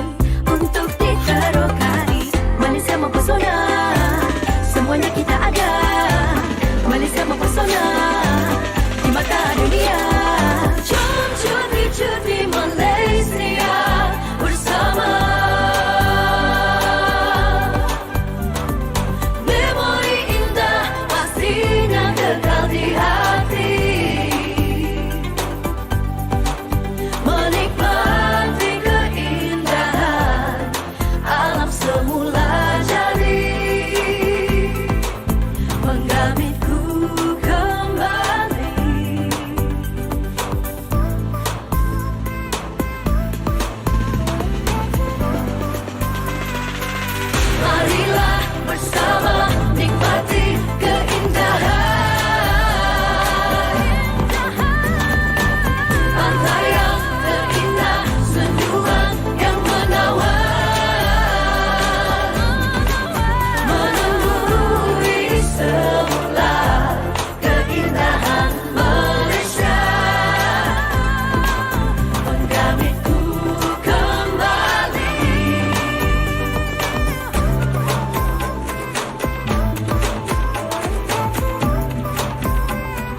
Speaker 6: untuk diterokai. Malaysia mempesona, semuanya kita ada. Malaysia mempesona di mata dunia. Jom cuti-cuti Malaysia bersama. Memori indah pastinya kekal di hati. Menikmati keindahan alam semula jadi menggamitku kembali. Marilah bersama nikmati keindahan pantai yang terindah, senyuman yang menawan, menemui semula keindahan Malaysia, menggamitku kembali.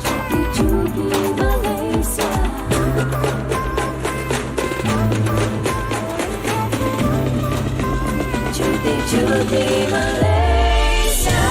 Speaker 6: Cuti-cuti Malaysia. Cuti-cuti Malaysia.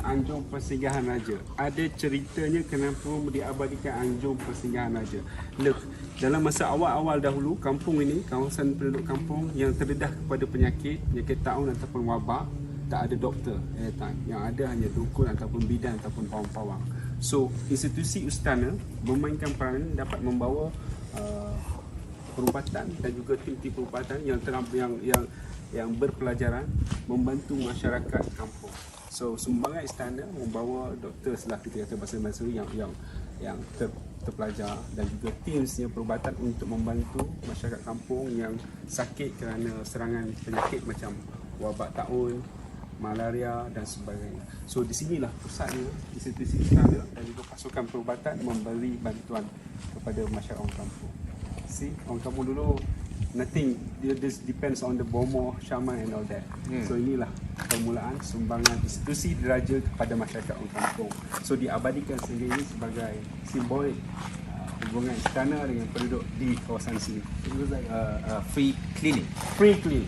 Speaker 1: Anjung Persinggahan Raja. Ada ceritanya kenapa diabadikan Anjung Persinggahan Raja. Look, dalam masa awal-awal dahulu, kampung ini, kawasan penduduk kampung yang terdedah kepada penyakit taun ataupun wabak, tak ada doktor at that time. Yang ada hanya dukun ataupun bidan ataupun pawang-pawang. So, institusi istana memainkan peranan dapat membawa perubatan dan juga tim-tim perubatan yang berpelajaran membantu masyarakat kampung. So, sumbangan istana membawa doktor, setelah kita kata bahasa yang terpelajar, dan juga timsnya perubatan untuk membantu masyarakat kampung yang sakit kerana serangan penyakit macam wabak taun, malaria dan sebagainya. So di sinilah pusatnya institusi istana dan juga pasukan perubatan memberi bantuan kepada masyarakat orang kampung. See, orang kampung dulu nothing, this depends on the bomoh, shaman and all that. So inilah permulaan sumbangan institusi diraja kepada masyarakat orang kampung. So diabadikan sendiri sebagai simbolik hubungan istana dengan penduduk di kawasan sini. It was like
Speaker 2: a free clinic.
Speaker 1: Free clinic.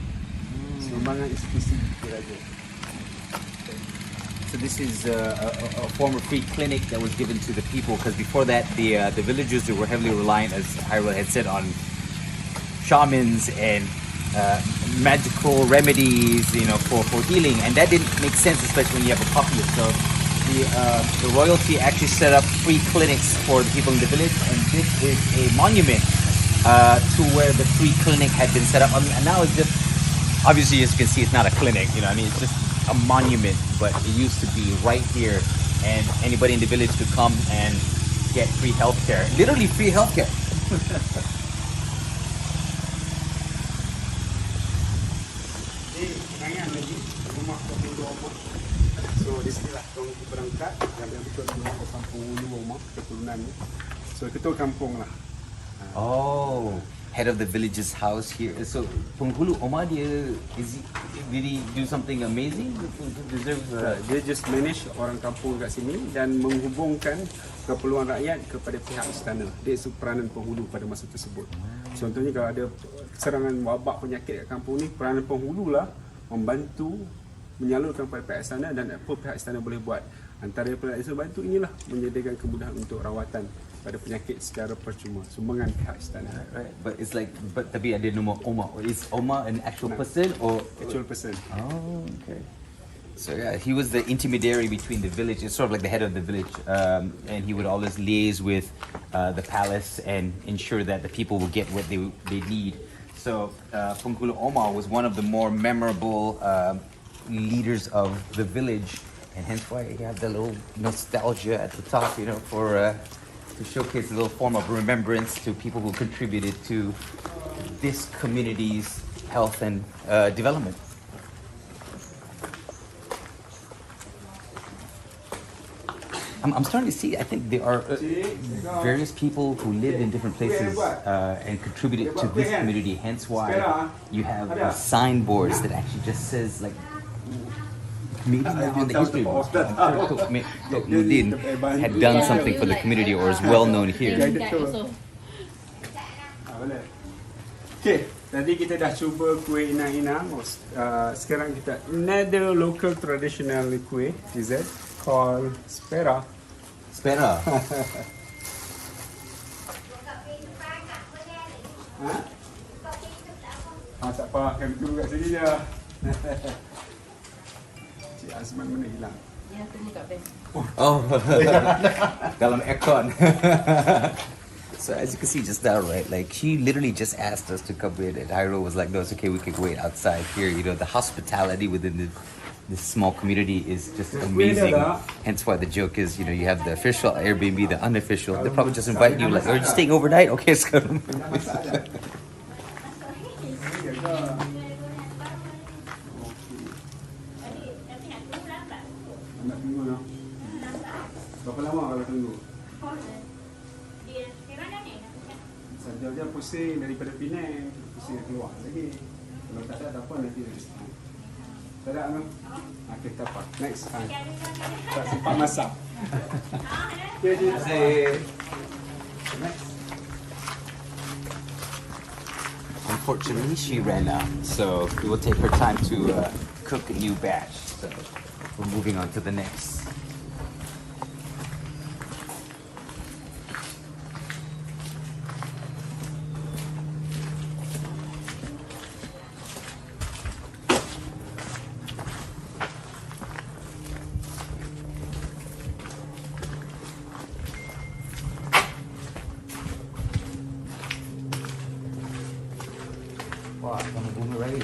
Speaker 1: Sumbangan institusi diraja.
Speaker 2: So this is a former free clinic that was given to the people, because before that the villagers were heavily reliant, as Hairul had said, on shamans and magical remedies, for healing, and that didn't make sense, especially when you have a populace. So the royalty actually set up free clinics for the people in the village, and this is a monument to where the free clinic had been set up. And now it's just, obviously, as you can see, it's not a clinic. It's just a monument, but it used to be right here, and anybody in the village could come and get free healthcare, literally free healthcare.
Speaker 1: So di sinilah orang berangkat yang betul rumah kampung Hulu rumah keturunan ni. So ketua kampung lah.
Speaker 2: Oh, head of the village's house here. So penghulu Omar did he do something amazing to deserve?
Speaker 1: Dia just manage orang kampung kat sini dan menghubungkan keperluan rakyat kepada pihak istana. Dia peranan penghulu pada masa tersebut. Contohnya kalau ada serangan wabak penyakit kat kampung ni, peranan penghulu lah membantu menyalurkan pada pihak istana, dan apa pihak istana boleh buat. Antara yang perlu bantu inilah menyediakan kemudahan untuk rawatan pada penyakit secara percuma, sumbangan pihak istana.
Speaker 2: Right, but it's like, tapi ada nama Omar. Is Omar an actual person or
Speaker 1: actual person?
Speaker 2: Oh, okay. So yeah, he was the intermediary between the village. It's sort of like the head of the village, and he would always liaise with the palace and ensure that the people will get what they need. So Penghulu Omar was one of the more memorable leaders of the village, and hence why you have the little nostalgia at the top, for to showcase a little form of remembrance to people who contributed to this community's health and development. I'm starting to see, I think there are various people who lived in different places and contributed to this community, hence why you have signboards that actually just says like, maybe not on the history books, but I'm sure Tok Nudin had done something for the community or is well known here.
Speaker 1: Okay, tadi kita dah cuba kuih inang-inang. Sekarang kita another local traditional kuih dessert called 𝗲𝗲𝗆𝗃𝗃. Tak apa, kami tunggu kat sini je. Cik Azman mana hilang?
Speaker 4: Ya, tunggu kat bank.
Speaker 2: Oh, dalam aircon. So as you can see just now, right, like she literally just asked us to come in, and Hairul was like, no, it's okay, we can wait outside here. The hospitality within this small community is just amazing. Hence why the joke is, you have the official Airbnb, the unofficial. They'll probably just invite you like, are you staying overnight? Okay, let's go.
Speaker 1: Nak tunggu lah. Berapa lama kalau tunggu? Saja pusing daripada Penang, pusing keluar lagi. Kalau tak ada apa nanti lagi. Tak ada apa? Okey, tak apa. Next time. Tak sempat masak. Terima kasih. Next.
Speaker 2: Unfortunately, she ran out, so it will take her time to cook a new batch. So we're moving on to the next. Wah, kamu bunga lagi.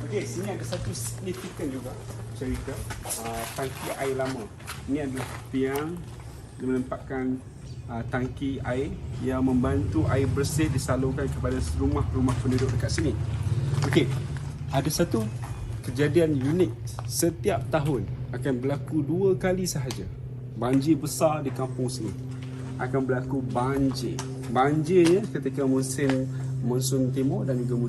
Speaker 1: Okey, sini ada satu signifikan juga cerita tangki air lama. Ini adalah tiang yang menempatkan tangki air yang membantu air bersih disalurkan kepada rumah-rumah penduduk dekat sini. Okey, ada satu kejadian unik. Setiap tahun akan berlaku 2 kali sahaja banjir besar di kampung sini. Akan berlaku banjir. Banjirnya ketika musim monsun timur dan juga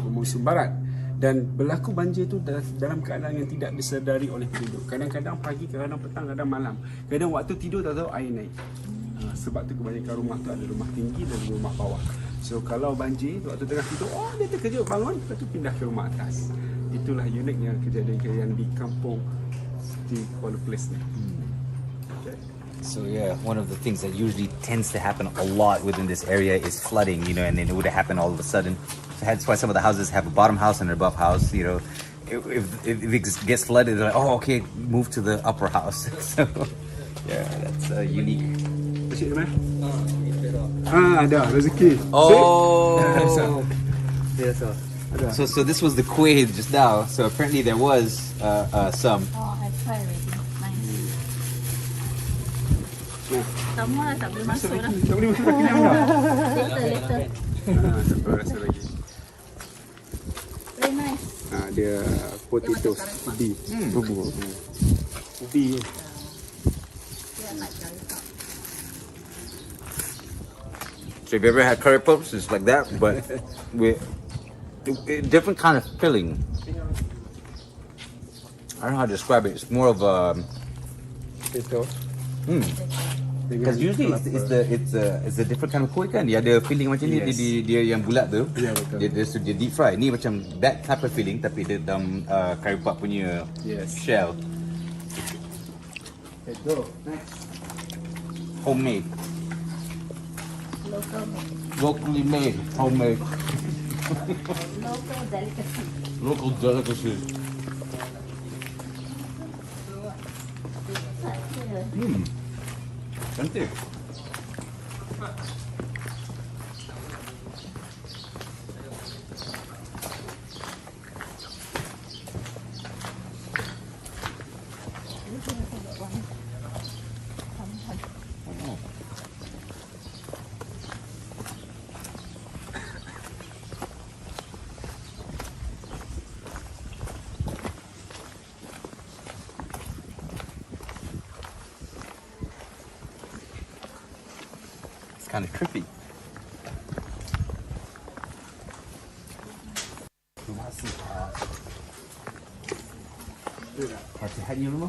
Speaker 1: musim barat, dan berlaku banjir itu dalam keadaan yang tidak disedari oleh penduduk. Kadang-kadang pagi, kadang petang, kadang malam. Kadang waktu tidur tak tahu air naik. Sebab tu kebanyakan rumah tu ada rumah tinggi dan rumah bawah. So kalau banjir waktu tengah tidur, dia terkejut bangun, lepas tu pindah ke rumah atas. Itulah uniknya kejadian di kampung di Kuala Perlis ni.
Speaker 2: So yeah, one of the things that usually tends to happen a lot within this area is flooding, you know, and then it would happen all of a sudden. So that's why some of the houses have a bottom house and an above house, you know. If it gets flooded, they're like, oh, okay, move to the upper house. So yeah, that's unique.
Speaker 1: Ada rezeki.
Speaker 2: Oh,
Speaker 1: Yes, sir. Ada.
Speaker 2: so this was the 𝗘𝗃 just now. So apparently there was some.
Speaker 3: Oh, I try already. Nice. Semua tak boleh masuk dah.
Speaker 1: Tak boleh masuk kaki dah.
Speaker 3: Later.
Speaker 1: Sampai rasa lagi.
Speaker 3: Very nice.
Speaker 1: Dia potatoes, ubi. Ubi.
Speaker 2: So if you ever had 𝗘𝗃𝗆𝗆, it's like that, but with a different kind of filling. I don't know how to describe it. It's more of a.
Speaker 1: Potato.
Speaker 2: Because usually it's a different kind of kuih kan. Dia ada filling macam ni,
Speaker 1: Yes.
Speaker 2: dia yang bulat tu.
Speaker 1: Ya, betul.
Speaker 2: Dia deep fry. Ni macam that type of filling tapi dia dalam 𝗘𝗃𝗆𝗆 punya
Speaker 1: Yes.
Speaker 2: shell.
Speaker 1: Let's go. Next.
Speaker 2: Homemade.
Speaker 3: Local made.
Speaker 2: Locally made. Homemade.
Speaker 3: Local delicacy.
Speaker 2: Local delicacy. Cantik. Kind of trippy. Hati-hati dulu.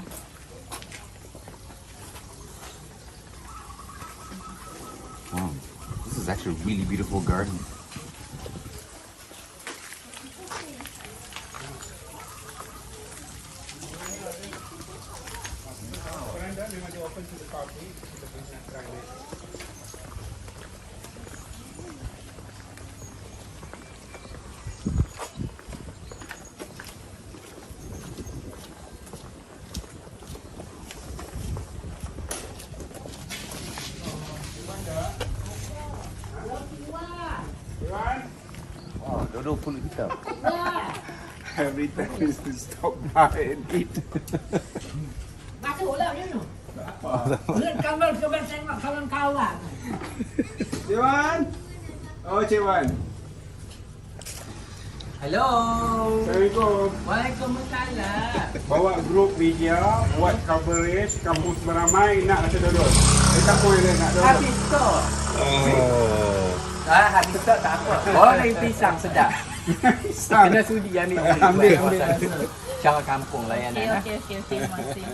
Speaker 2: Wow, this is actually a really beautiful garden. Wow, dodol pulut hitam.
Speaker 1: Every time is to stop by and eat.
Speaker 7: Masuk lah dia tu. Lihat gambar coba tengok kawan-kawan.
Speaker 1: Cik Wan. Oh, Cik Wan.
Speaker 7: Hello.
Speaker 1: Assalamualaikum.
Speaker 7: Waalaikumsalam.
Speaker 1: Bawa grup media buat coverage Kampung Seberang Ramai nak rasa dodol. Tak boleh nak dodol.
Speaker 7: Habis stok. Habis stok tak apa. Orang lain pisang sedap. Kena sudi ambil. Cara kampung layanan.
Speaker 3: Okay. Masih.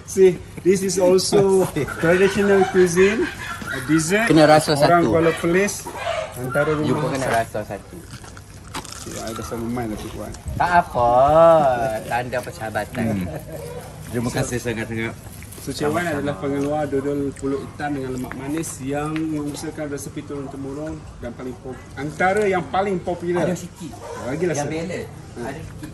Speaker 1: See, this is also traditional cuisine, a dessert.
Speaker 7: Kena rasa
Speaker 1: orang
Speaker 7: satu.
Speaker 1: Kuala Perlis antara
Speaker 7: You pun
Speaker 1: rumah.
Speaker 7: kena rasa satu.
Speaker 1: Ya, ada sama main lah Cik Wan.
Speaker 7: Tak apa. Tanda persahabatan.
Speaker 2: Terima kasih sangat-sangat.
Speaker 1: So Cik Wan adalah pengeluar dodol pulut hitam dengan lemak manis yang mengusahakan resepi turun-temurun dan paling antara yang paling popular.
Speaker 7: Ada sikit.
Speaker 1: Bagilah
Speaker 7: Yang
Speaker 1: sir.
Speaker 7: balance. Ada sikit.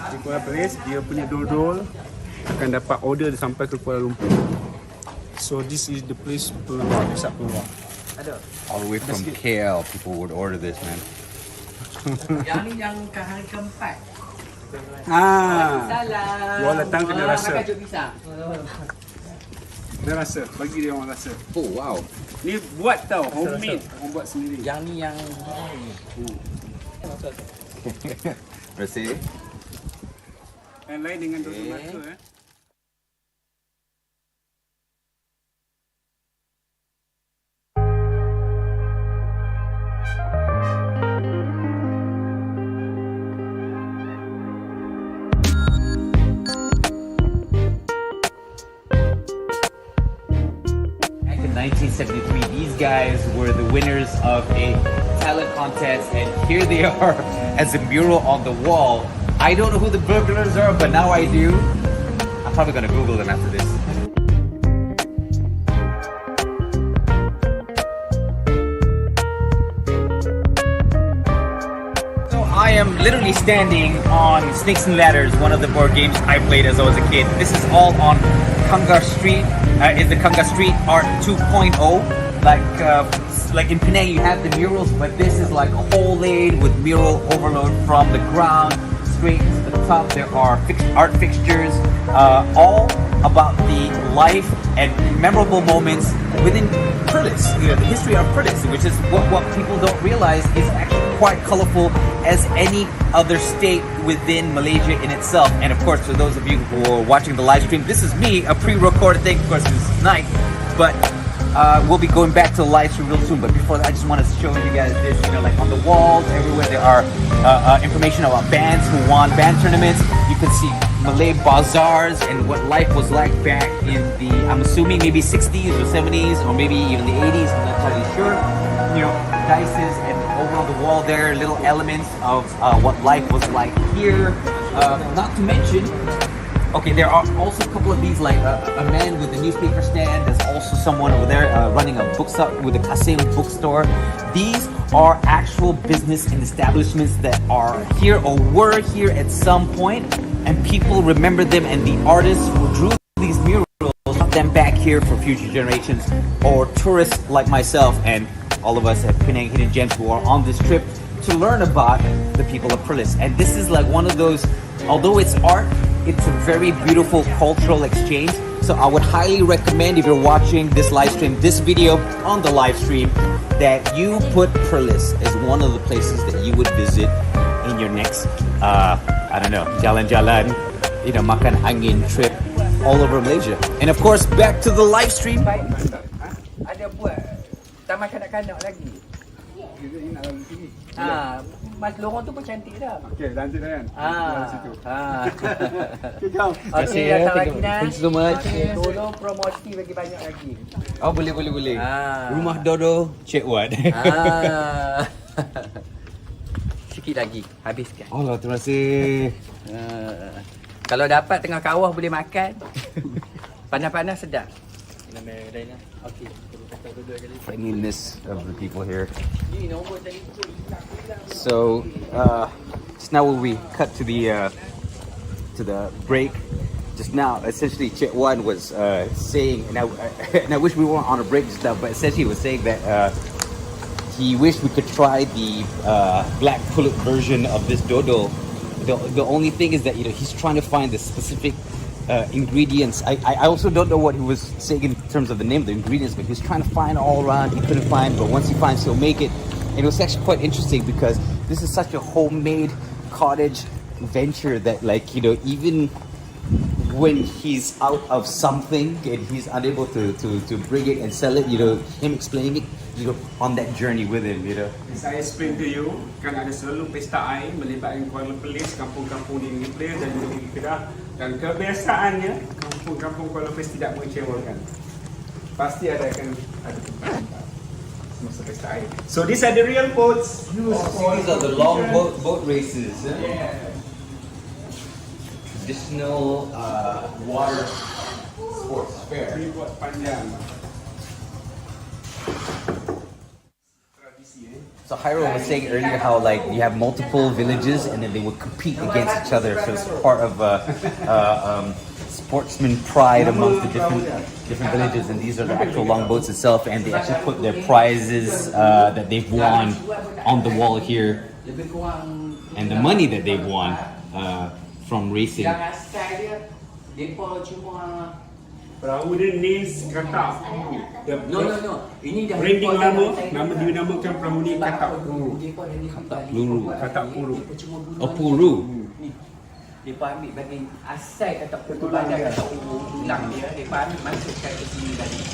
Speaker 1: Di Kuala Perlis, dia punya dodol akan dapat order sampai ke Kuala Lumpur. So this is the place peluang, pusat peluang.
Speaker 7: Ada.
Speaker 2: All the way from KL, people would order this, man.
Speaker 7: Yang ni yang ke hari keempat.
Speaker 1: Ah, Orang datang kena rasa.
Speaker 7: Makan cuk pisang.
Speaker 1: Dia rasa, bagi dia orang rasa.
Speaker 2: Oh, wow.
Speaker 1: Ni buat tau, homemade, orang buat sendiri.
Speaker 7: Yang ni yang
Speaker 2: Rasa.
Speaker 1: Yang lain dengan dodol mata
Speaker 2: Back in 1973, these guys were the winners of a talent contest, and here they are as a mural on the wall. I don't know who the burglars are, but now I do. I'm probably gonna Google them after this. So I am literally standing on Snakes and Ladders, one of the board games I played as I was a kid. This is all on 𝗃𝗃𝗃𝗃 Street. Is the 𝗃𝗃𝗃𝗃 Street Art 2.0. Like in Penang, you have the murals, but this is like a whole lane with mural overload from the ground straight to the top. There are art fixtures, all about the life and memorable moments within Perlis, the history of Perlis, which is what people don't realize is actually quite colorful as any other state within Malaysia in itself. And of course, for those of you who are watching the live stream, this is me, a pre-recorded thing, of course, this is night, but we'll be going back to the live stream real soon. But before that, I just want to show you guys this. Like on the walls everywhere, there are information about bands who won band tournaments. You can see Malay bazaars and what life was like back in the, I'm assuming maybe 60s or 70s or maybe even the 80s. I'm not entirely sure. Dices, and over on the wall there, little elements of what life was like here. Not to mention. Okay, there are also a couple of these, like a man with a newspaper stand. There's also someone over there running a bookstore with a 𝗃𝗃𝗃𝗃 bookstore. These are actual business and establishments that are here or were here at some point, and people remember them, and the artists who drew these murals brought them back here for future generations, or tourists like myself and all of us at Penang Hidden Gems who are on this trip to learn about the people of Perlis. And this is like one of those, although it's art, it's a very beautiful cultural exchange. So I would highly recommend, if you're watching this live stream, this video on the live stream, that you put Perlis as one of the places that you would visit in your next, I don't know, jalan-jalan, makan angin trip all over Malaysia. And of course, back to the live stream.
Speaker 7: Ada buat taman kanak-kanak lagi. Mas lorong tu pun cantik dah.
Speaker 1: Okey, lanjut dah kan. Situ.
Speaker 7: Okey, datang lagi dah.
Speaker 2: Thanks so much.
Speaker 7: Tolong promosi bagi banyak lagi.
Speaker 2: Oh, boleh. Rumah Dodo Cik Wan.
Speaker 7: Sikit lagi, habiskan.
Speaker 2: Allah, terima kasih.
Speaker 7: Kalau dapat tengah kawah boleh makan. Panas-panas sedap. Okey.
Speaker 2: Friendliness of the people here. So, just now when we cut to the break, just now essentially Cik Wan was saying, and I wish we weren't on a break just now, but essentially he was saying that he wished we could try the black pullet version of this dodo. The only thing is that he's trying to find the specific ingredients. I also don't know what he was saying in terms of the name of the ingredients, but he was trying to find all around. He couldn't find, but once he finds, he'll make it. And it was actually quite interesting because this is such a homemade cottage venture that, even when he's out of something and he's unable to bring it and sell it, him explaining it, on that journey with him,
Speaker 1: Saya explain to you, kan ada selalu pesta air melibatkan Kuala Perlis, kampung-kampung di negeri Perlis dan juga di Kedah, dan kebiasaannya kampung-kampung Kuala Perlis tidak mengecewakan. Pasti ada tempat semasa pesta air. So these are the real boats.
Speaker 2: These are the long boat races. Yeah. Traditional water sports fair.
Speaker 1: Boat panjang.
Speaker 2: So Hairul was saying earlier how you have multiple villages and then they would compete against each other. So it's part of sportsman pride amongst the different villages. And these are the actual longboats itself, and they actually put their prizes that they've won on the wall here, and the money that they've won from racing.
Speaker 1: Perahu dia names Katak.
Speaker 7: No. Ini dah
Speaker 1: branding nama dinamakan perahu ni Katak Puru. Katak Puru.
Speaker 2: Oh, Puru.
Speaker 7: Dia ambil bagi asal katak puru badan katak puru tulang dia, dia ambil masukkan ke sini tadi.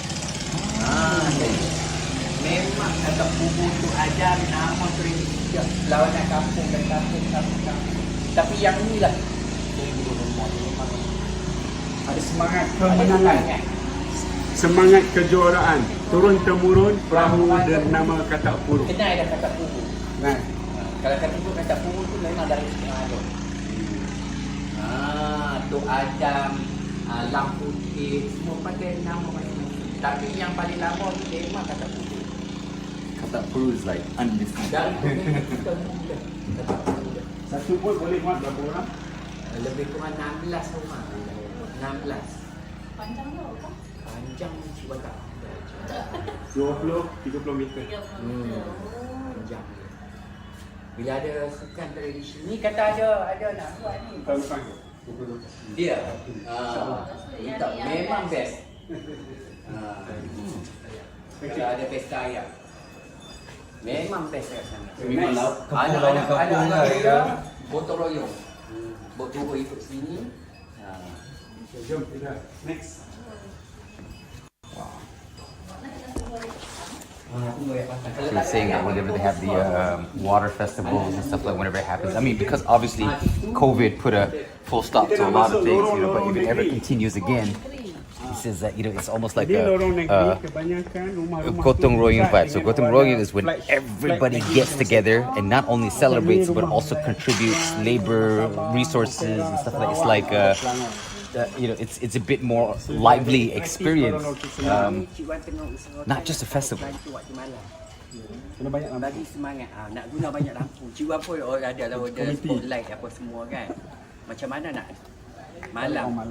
Speaker 7: Memang katak puru tu ada nama tradisi lawanan kampung dan kampung. Tapi yang inilah
Speaker 1: ada semangat kemenangan, semangat kejuaraan, turun temurun perahu dan nama Katak Puru.
Speaker 7: Kenal dah katak puru.
Speaker 1: Nah,
Speaker 7: Kalau kata tu katak puru tu memang dari setengah tu. Tu Adam lampu putih, semua pada nama masing-masing. Tapi yang paling lama tu memang kata putih.
Speaker 2: 𝗕𝗏𝗆 is like undisputed.
Speaker 7: Dari kita mula. Kata putih.
Speaker 1: Satu pun boleh muat berapa orang?
Speaker 7: Lebih kurang 16 rumah. 16.
Speaker 4: Panjang tu apa?
Speaker 7: Panjang cuba tak.
Speaker 1: 20-30 meter.
Speaker 7: Panjang. Bila ada sukan tradisi ni kata ada nak buat ni.
Speaker 1: Tahun depan.
Speaker 7: Dia. Kita memang best. Kalau ada pesta ayam. Memang best kat sana.
Speaker 2: Memang
Speaker 7: Anak-anak dia gotong royong. Buat turun ikut sini.
Speaker 1: Jom kita next.
Speaker 2: So you're saying that whenever they have the water festivals and stuff like whenever it happens, I mean, because obviously COVID put a full stop to a lot of things, you know, but if it ever continues again, he says that, you know, it's almost like
Speaker 1: Dia lorong
Speaker 2: a
Speaker 1: negeri kebanyakan rumah-rumah
Speaker 2: gotong
Speaker 1: tu
Speaker 2: royong vibe. So
Speaker 1: dengan
Speaker 2: gotong
Speaker 1: ada
Speaker 2: royong is when
Speaker 1: flag
Speaker 2: everybody
Speaker 1: negeri
Speaker 2: gets
Speaker 1: yang
Speaker 2: together and not only celebrates but also contributes labor, resources and stuff like. It's like you know, it's a bit more lively experience, not just a festival.
Speaker 1: Kena banyak lampu.
Speaker 7: Bagi semangat nak guna banyak lampu. Jiwa pun ada lah ada spotlight apa semua kan. Macam mana nak malam.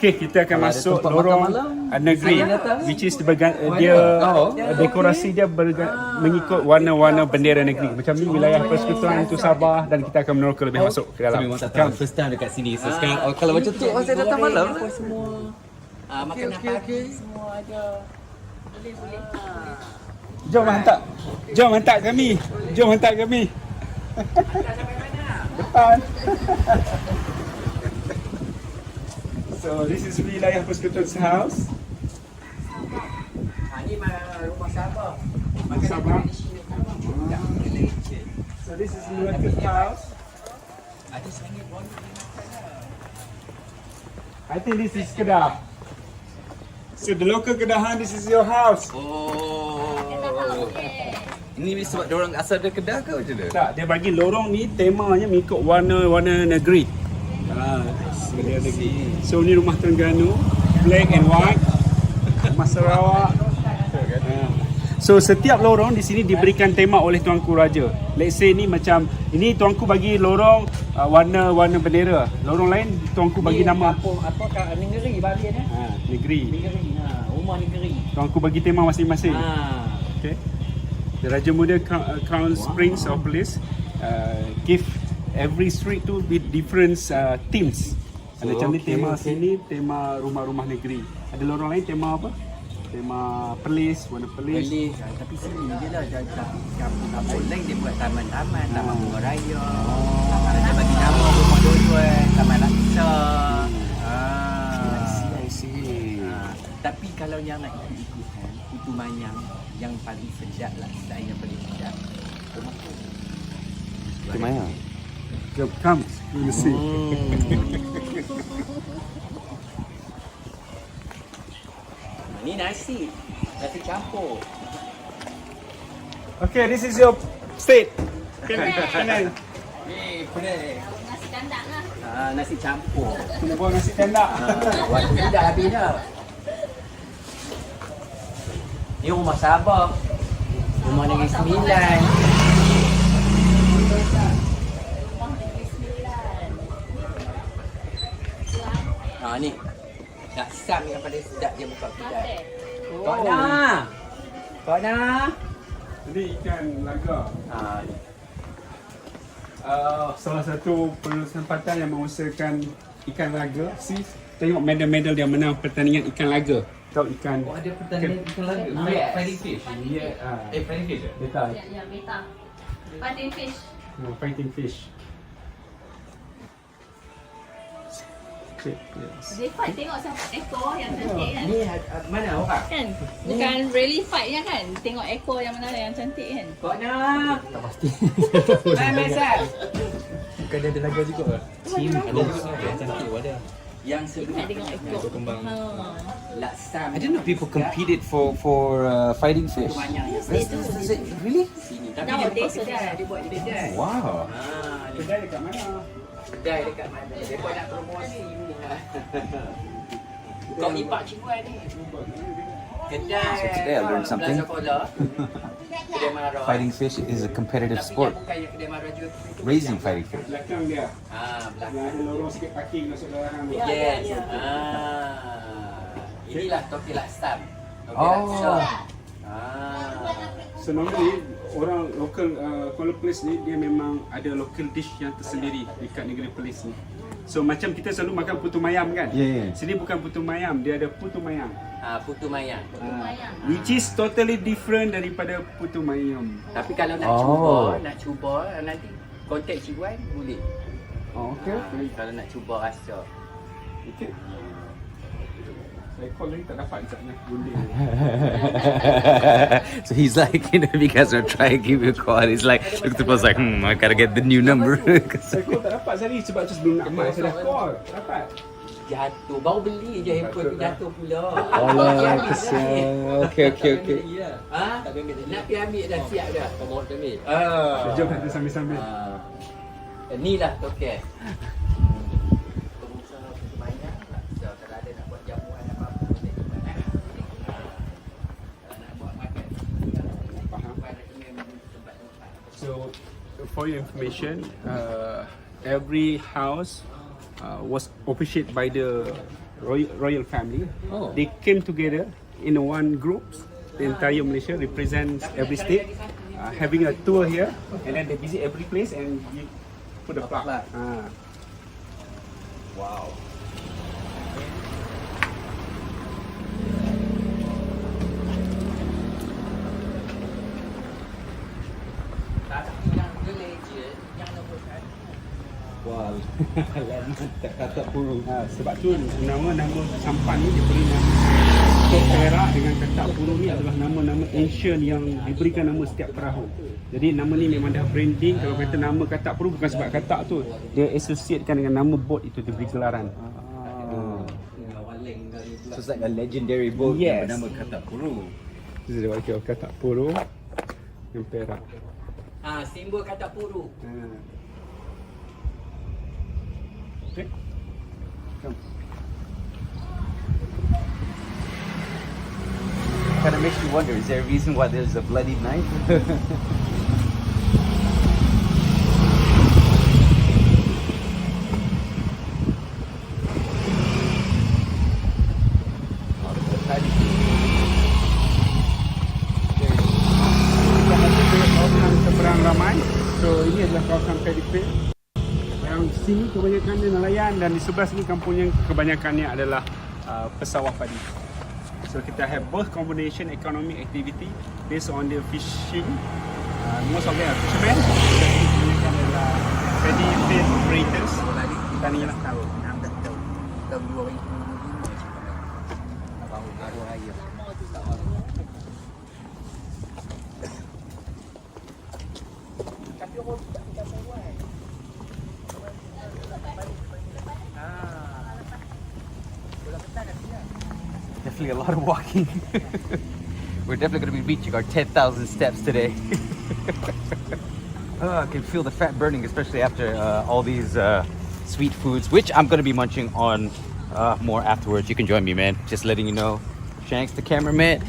Speaker 1: Okay, kita akan masuk
Speaker 2: tempat
Speaker 1: lorong
Speaker 2: makan malam.
Speaker 1: negeri, which is dekorasi dia mengikut warna-warna bendera negeri. Macam ni wilayah Persekutuan itu Sabah dan kita akan meneroka lebih masuk ke dalam.
Speaker 2: First time dekat sini. So sekarang kalau macam tu, saya datang malam.
Speaker 7: Apa semua. Makanan pagi semua ada. Boleh.
Speaker 1: Jom hantar kami.
Speaker 7: Sampai mana?
Speaker 1: Depan. So this is wilayah Persekutuan's house.
Speaker 7: Ni rumah Sabah.
Speaker 1: Sabah. So this is Nua's house.
Speaker 7: Ada sangat bonus
Speaker 1: I think this is Kedah. So the local Kedahan, this is your house.
Speaker 2: Ini sebab diorang asal dari Kedah ke macam mana?
Speaker 1: Tak, dia bagi lorong ni temanya mengikut warna-warna negeri. Bendera negeri. So ni rumah Terengganu, black and white. Rumah Sarawak. So setiap lorong di sini diberikan tema oleh Tuanku Raja. Let's say ni macam ini Tuanku bagi lorong warna-warna bendera. Lorong lain Tuanku bagi nama
Speaker 7: apa kat negeri bahagian
Speaker 1: negeri.
Speaker 7: Rumah negeri.
Speaker 1: Tuanku bagi tema masing-masing. Okay. The Raja Muda Crown Springs of Perlis give every street tu with different themes. Ada macam ni tema sini, tema rumah-rumah negeri. Ada lorong lain tema apa? Tema Perlis, warna Perlis.
Speaker 7: Tapi sini je lah. Kampung lain dia buat taman-taman, taman bunga raya. Dia bagi nama rumah dua-dua, taman laksa.
Speaker 2: I see.
Speaker 7: Tapi kalau yang nak ikut-ikutan, itu manyang yang paling sedap lah. Saya yang paling sedap.
Speaker 2: Gimana?
Speaker 1: Come, you see.
Speaker 7: Ni nasi campur.
Speaker 1: Okay, this is your state. Penang.
Speaker 7: Pening.
Speaker 4: Nasi kandang lah.
Speaker 7: Nasi campur.
Speaker 1: Kena buang nasi kandak.
Speaker 7: Waktu ni dah habis dah. Ni rumah Sabah. Rumah Negeri Sembilan. Ni. Nak sam yang paling sedap dia buka kedai. Kau nak?
Speaker 1: Ini ikan laga. Salah satu penempatan yang mengusahakan ikan laga. See, tengok medal-medal dia menang pertandingan ikan laga. Tahu ikan.
Speaker 2: Ada pertandingan ikan laga? Fighting fish? Fighting fish?
Speaker 1: Beta.
Speaker 4: Ya, beta. Fighting fish.
Speaker 1: No, fighting fish. Yes.
Speaker 4: They fight, tengok siapa ekor yang cantik kan.
Speaker 7: Ni mana orang?
Speaker 4: Kan? Bukan really fight nya kan. Tengok ekor yang mana yang cantik kan.
Speaker 7: Kau nak? Tak pasti. Mesal.
Speaker 2: Bukan dia ada laga juga lah. Ada juga yang cantik ada.
Speaker 7: Yang
Speaker 4: Nak
Speaker 7: sebenar
Speaker 4: tengok ekor.
Speaker 2: Kembang.
Speaker 7: laksam.
Speaker 2: I didn't know people competed for fighting fish.
Speaker 7: Banyak yang
Speaker 2: Really?
Speaker 7: sini. Tapi
Speaker 4: Nowadays
Speaker 7: dia buat kedai. Dia buat kedai.
Speaker 2: Wow.
Speaker 1: Kedai dekat mana?
Speaker 7: Kedai dekat mana? Dia buat nak promosi ni. Kau ipak cikguan ni. Kedah.
Speaker 2: So today I learned something.
Speaker 7: Kedai marah.
Speaker 2: Fighting fish is a competitive sport.
Speaker 7: Bukan yang kedai marah juga.
Speaker 2: Raising fighting fish.
Speaker 1: Belakang dia.
Speaker 7: Belakang.
Speaker 1: Yang ada lorong sikit parking masuk belakang dia.
Speaker 7: Yes. Inilah toke laksam.
Speaker 1: So normally orang local Kuala Perlis ni dia memang ada local dish yang tersendiri dekat negeri Perlis ni. So macam kita selalu makan putu mayam kan?
Speaker 2: Yeah.
Speaker 1: Sini bukan putu mayam, dia ada putu mayam.
Speaker 7: Putu mayang.
Speaker 1: Which is totally different daripada putu mayam.
Speaker 7: Tapi kalau nak cuba nanti kontak cikguan boleh.
Speaker 1: Okay.
Speaker 7: Kalau nak cuba rasa.
Speaker 1: Okay. Saya call lagi tak dapat sekejapnya gunting.
Speaker 2: So he's like, you know, if you guys are trying to give you a call, he's like, look at the post like, I gotta get the new number.
Speaker 1: Saya call tak dapat tadi sebab tu sebelum nak main saya dah call. Tak dapat.
Speaker 7: Jatuh. Baru beli je handphone tu jatuh pula.
Speaker 2: Alah, kesian. Okay.
Speaker 7: Nak pergi ambil dah siap dah. Kau mau ambil?
Speaker 1: Jom kita sambil-sambil.
Speaker 7: Ni lah toke.
Speaker 1: So, for your information, every house was officiated by the royal family. They came together in one group. The entire Malaysia represents every state, having a tour here, and then they visit every place and put the plaque.
Speaker 2: Wow. Wow. Tak puru.
Speaker 1: Sebab tu nama sampan ni diberi nama 𝗘𝗍𝗽𝗍𝗴 dengan 𝗘𝗍𝗆 ni adalah nama-nama ancient yang diberikan nama setiap perahu. Jadi nama ni memang dah branding. Kalau kata nama 𝗘𝗍𝗆 bukan sebab katak tu, dia associatekan dengan nama boat itu diberi gelaran.
Speaker 2: So it's like a legendary boat
Speaker 1: Yes.
Speaker 2: bernama 𝗘𝗍𝗆.
Speaker 1: This is what 𝗘𝗍𝗆 yang perak.
Speaker 7: Simbol 𝗘𝗍𝗆.
Speaker 1: Okay. Come.
Speaker 2: Kind of makes me wonder, is there a reason why there's a bloody knife?
Speaker 1: Seberang Ramai. So ini adalah kawasan 𝗘𝗍𝗆. Yang sini kebanyakannya nelayan dan di sebelah sini kampung yang kebanyakannya adalah pesawah padi. So kita have both combination economic activity based on the fishing. Most of them are fishermen. Kebanyakan adalah paddy field operators. Kita ni lah tahu.
Speaker 7: Tahun 2005 abang arwah ayah. Tapi orang tak suka sawai.
Speaker 2: Definitely a lot of walking. We're definitely going to be reaching our 10,000 steps today. I can feel the fat burning, especially after all these sweet foods, which I'm going to be munching on more afterwards. You can join me, man. Just letting you know. Shanks, the cameraman.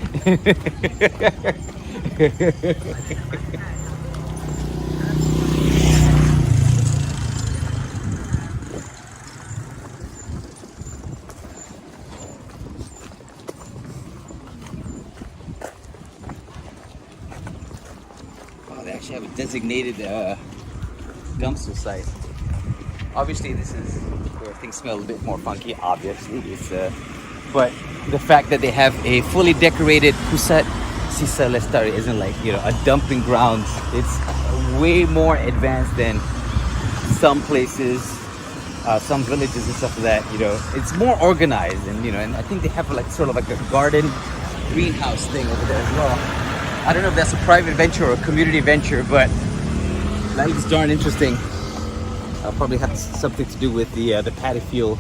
Speaker 2: They actually have a designated dumpster site. Obviously, this is where things smell a bit more funky. Obviously, but the fact that they have a fully decorated 𝗚𝗲𝗆𝗍𝗶 𝗨𝗃 isn't like, you know, a dumping grounds. It's way more advanced than some places, some villages and stuff like that. You know, it's more organized, and you know, and I think they have like sort of like a garden greenhouse thing over there as well. I don't know if that's a private venture or a community venture, but that looks darn interesting. Probably have something to do with the paddy field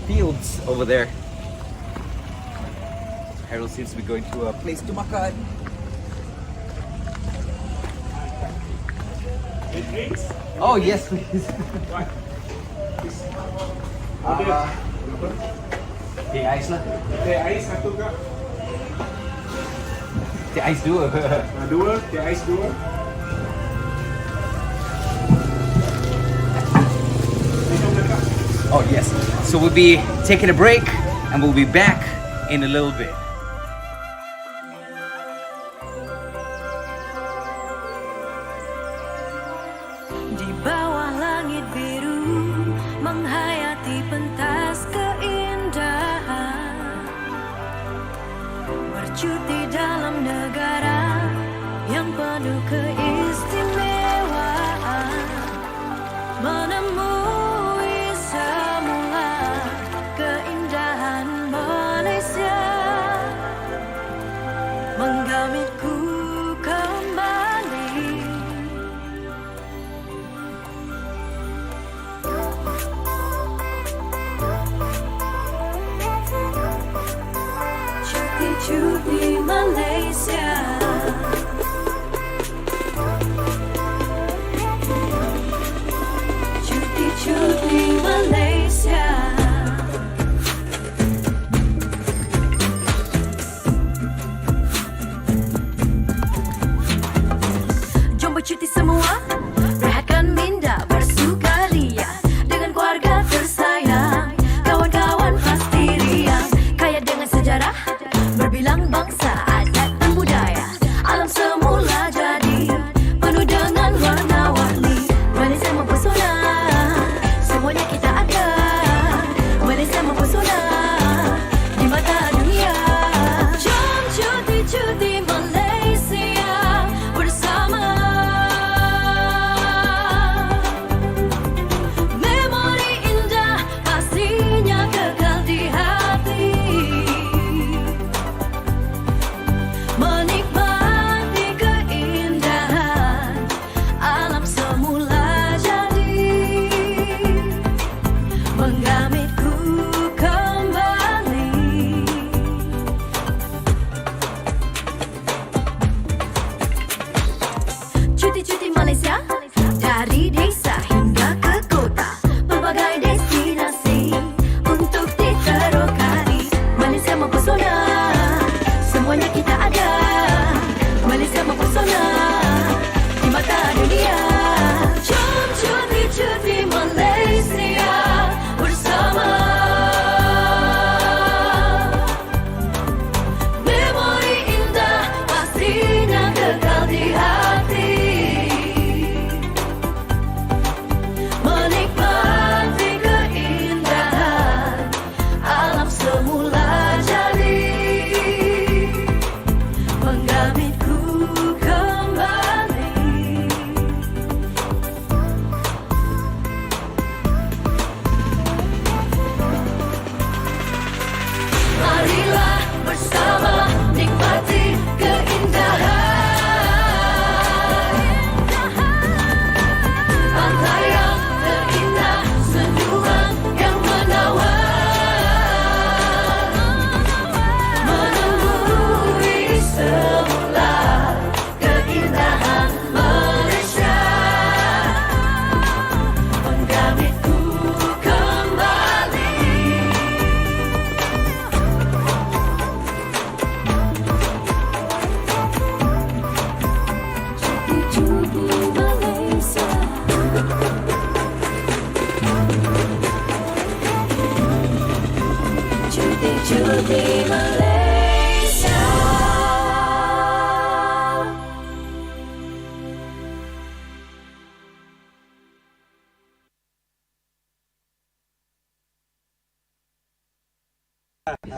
Speaker 2: fields over there. Hairul seems to be going to a place to makan.
Speaker 1: Drinks?
Speaker 2: Oh yes, please.
Speaker 5: Apa?
Speaker 2: Teh ais lah.
Speaker 1: Teh ais satu kak.
Speaker 2: Teh ais 2.
Speaker 1: Dua, teh ais 2.
Speaker 2: Oh yes. So we'll be taking a break and we'll be back in a little bit.
Speaker 6: Di bawah langit biru menghayati pentas keindahan, bercuti dalam negara yang penuh keistimewaan, menemui semula keindahan Malaysia, menggamitku kembali. Cuti Malaysia, cuti Malaysia. Jom bercuti semua, rehatkan minda bersukaria dengan keluarga tersayang, kawan-kawan pasti riang, kaya dengan sejarah berbilang bangsa, adat dan budaya. Alam semula jadi penuh dengan warna-warni. Malaysia mempesona, semuanya kita ada. Malaysia mempesona di mata dunia. Jom cuti Malaysia bersama. Memori indah pastinya kekal di hati. Menikmati keindahan alam semula jadi, menggamitku kembali. Cuti Malaysia, dari desa hingga ke kota, pelbagai destinasi untuk diterokai. Malaysia mempesona, semuanya kita ada. Malaysia mempesona di mata dunia. Jom cuti Malaysia bersama. Memori indah pastinya kekal di hati. Menikmati keindahan alam semula jadi, menggamitku kembali. Marilah bersama nikmati keindahan pantai yang terindah, senyuman yang menawan, menemui semula keindahan Malaysia, menggamitku kembali. Cuti Malaysia, cuti Malaysia.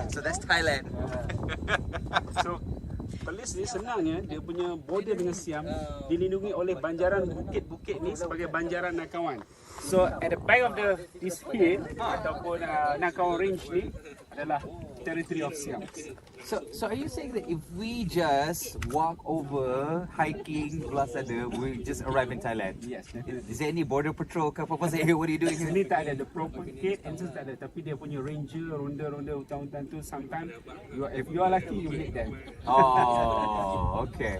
Speaker 2: So that's Thailand.
Speaker 1: So Perlis ni senangnya dia punya border dengan Siam dilindungi oleh banjaran bukit-bukit ni sebagai banjaran Nakawan. So at the back of this hill ataupun Nakawan Range ni adalah territory of Siam.
Speaker 2: So are you saying that if we just walk over, hiking, plus we just arrive in Thailand?
Speaker 1: Yes, definitely.
Speaker 2: Is there any border patrol ke apa-apa? Say, hey, what are you doing here?
Speaker 1: Sini tak ada, the proper gate entrance tak ada, tapi dia punya ranger, ronda-ronda hutan-hutan tu sometimes if you are lucky you meet them.
Speaker 2: Oh, okay.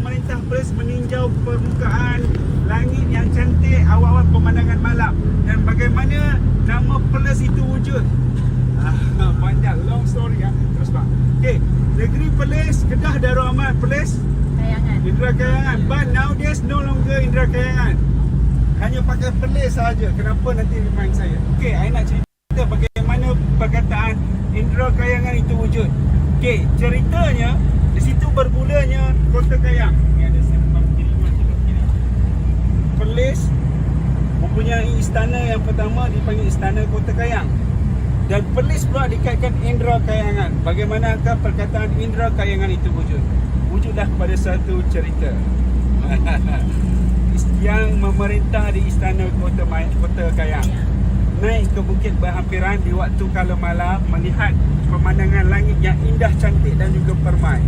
Speaker 1: pemerintah Perlis meninjau permukaan langit yang cantik awal-awal pemandangan malam. Dan bagaimana nama Perlis itu wujud. Panjang, long story ya. Terus bang. Okey, negeri Perlis, Kedah Darul Aman Perlis.
Speaker 3: Kayangan.
Speaker 1: Indera Kayangan. But nowadays no longer Indera Kayangan. Hanya pakai Perlis sahaja. Kenapa nanti remind saya. Okey, saya nak cerita bagaimana perkataan Indera Kayangan itu wujud. Okey, ceritanya di situ bermulanya Kota Kayang. Ini ada sembang kiri, sebelah kiri. Perlis mempunyai istana yang pertama dipanggil Istana Kota Kayang. Dan Perlis pula dikaitkan Indera Kayangan. Bagaimanakah perkataan Indera Kayangan itu wujud? Wujudlah kepada satu cerita. Yang memerintah di Istana Kota Kayang. Naik ke bukit berhampiran di waktu kala malam, melihat pemandangan langit yang indah, cantik dan juga permai.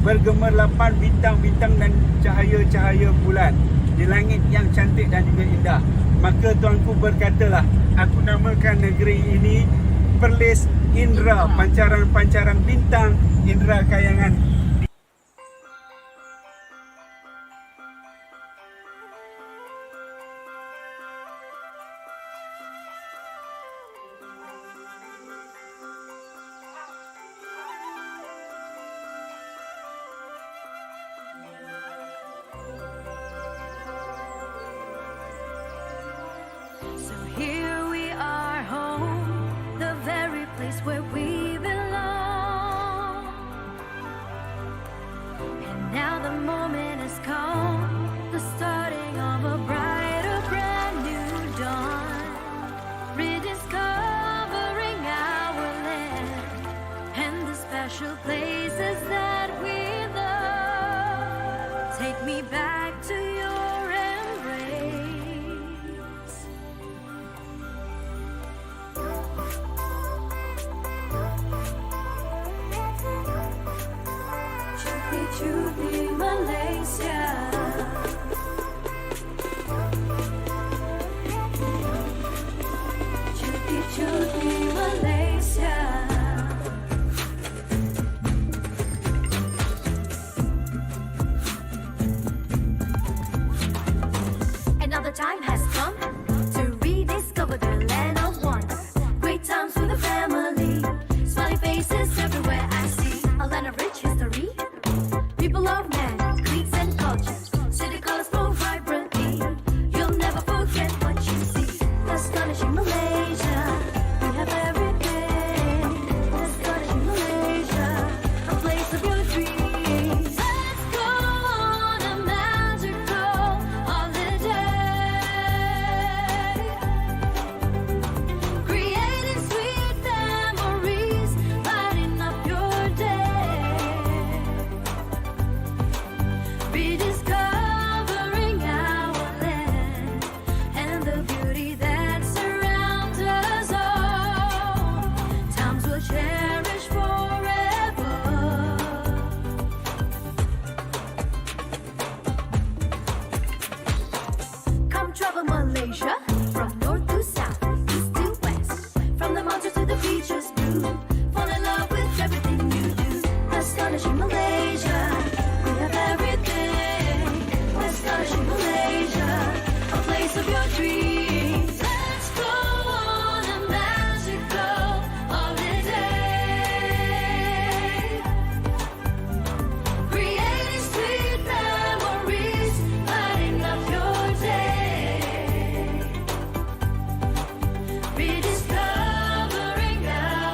Speaker 1: Bergemerlapan bintang-bintang dan cahaya-cahaya bulan di langit yang cantik dan juga indah. Maka tuanku berkatalah, aku namakan negeri ini Perlis Indra, pancaran-pancaran bintang Indera Kayangan.
Speaker 6: So here we are home, the very place where we belong. And now the moment has come, the starting of a brighter, brand new dawn. Rediscovering our land and the special places that we love. Take me back to your embrace. 𝗘𝗲𝗆𝗆𝗆 Malaysia. 𝗘𝗲𝗆𝗆𝗆 Malaysia. Another time has come to rediscover the land of wonder. Great times with the family, smiling faces everywhere I see. A land of rich history, people of man, creeds and cultures. City colors grow vibrantly, you'll never forget what you see. Astonishing Malaysia, we have everything. Astonishing Malaysia, a place of your dreams. Let's go on a magical holiday, creating sweet memories, lighting up your day, rediscovering our land and the beauty that surrounds us all. Times we'll cherish forever. Come travel Malaysia, from north to south, east to west, from the mountains to the beaches blue. Fall in love with everything you do. Astonishing Malaysia, we have everything. Astonishing Malaysia, a place of your dreams. Let's go on a magical holiday, creating sweet memories, lighting up your day, rediscovering our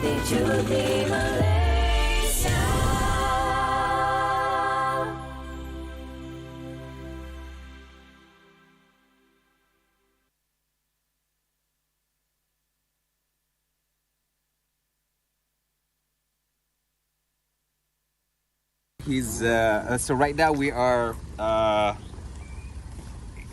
Speaker 6: Cuti Malaysia.
Speaker 2: So right now we are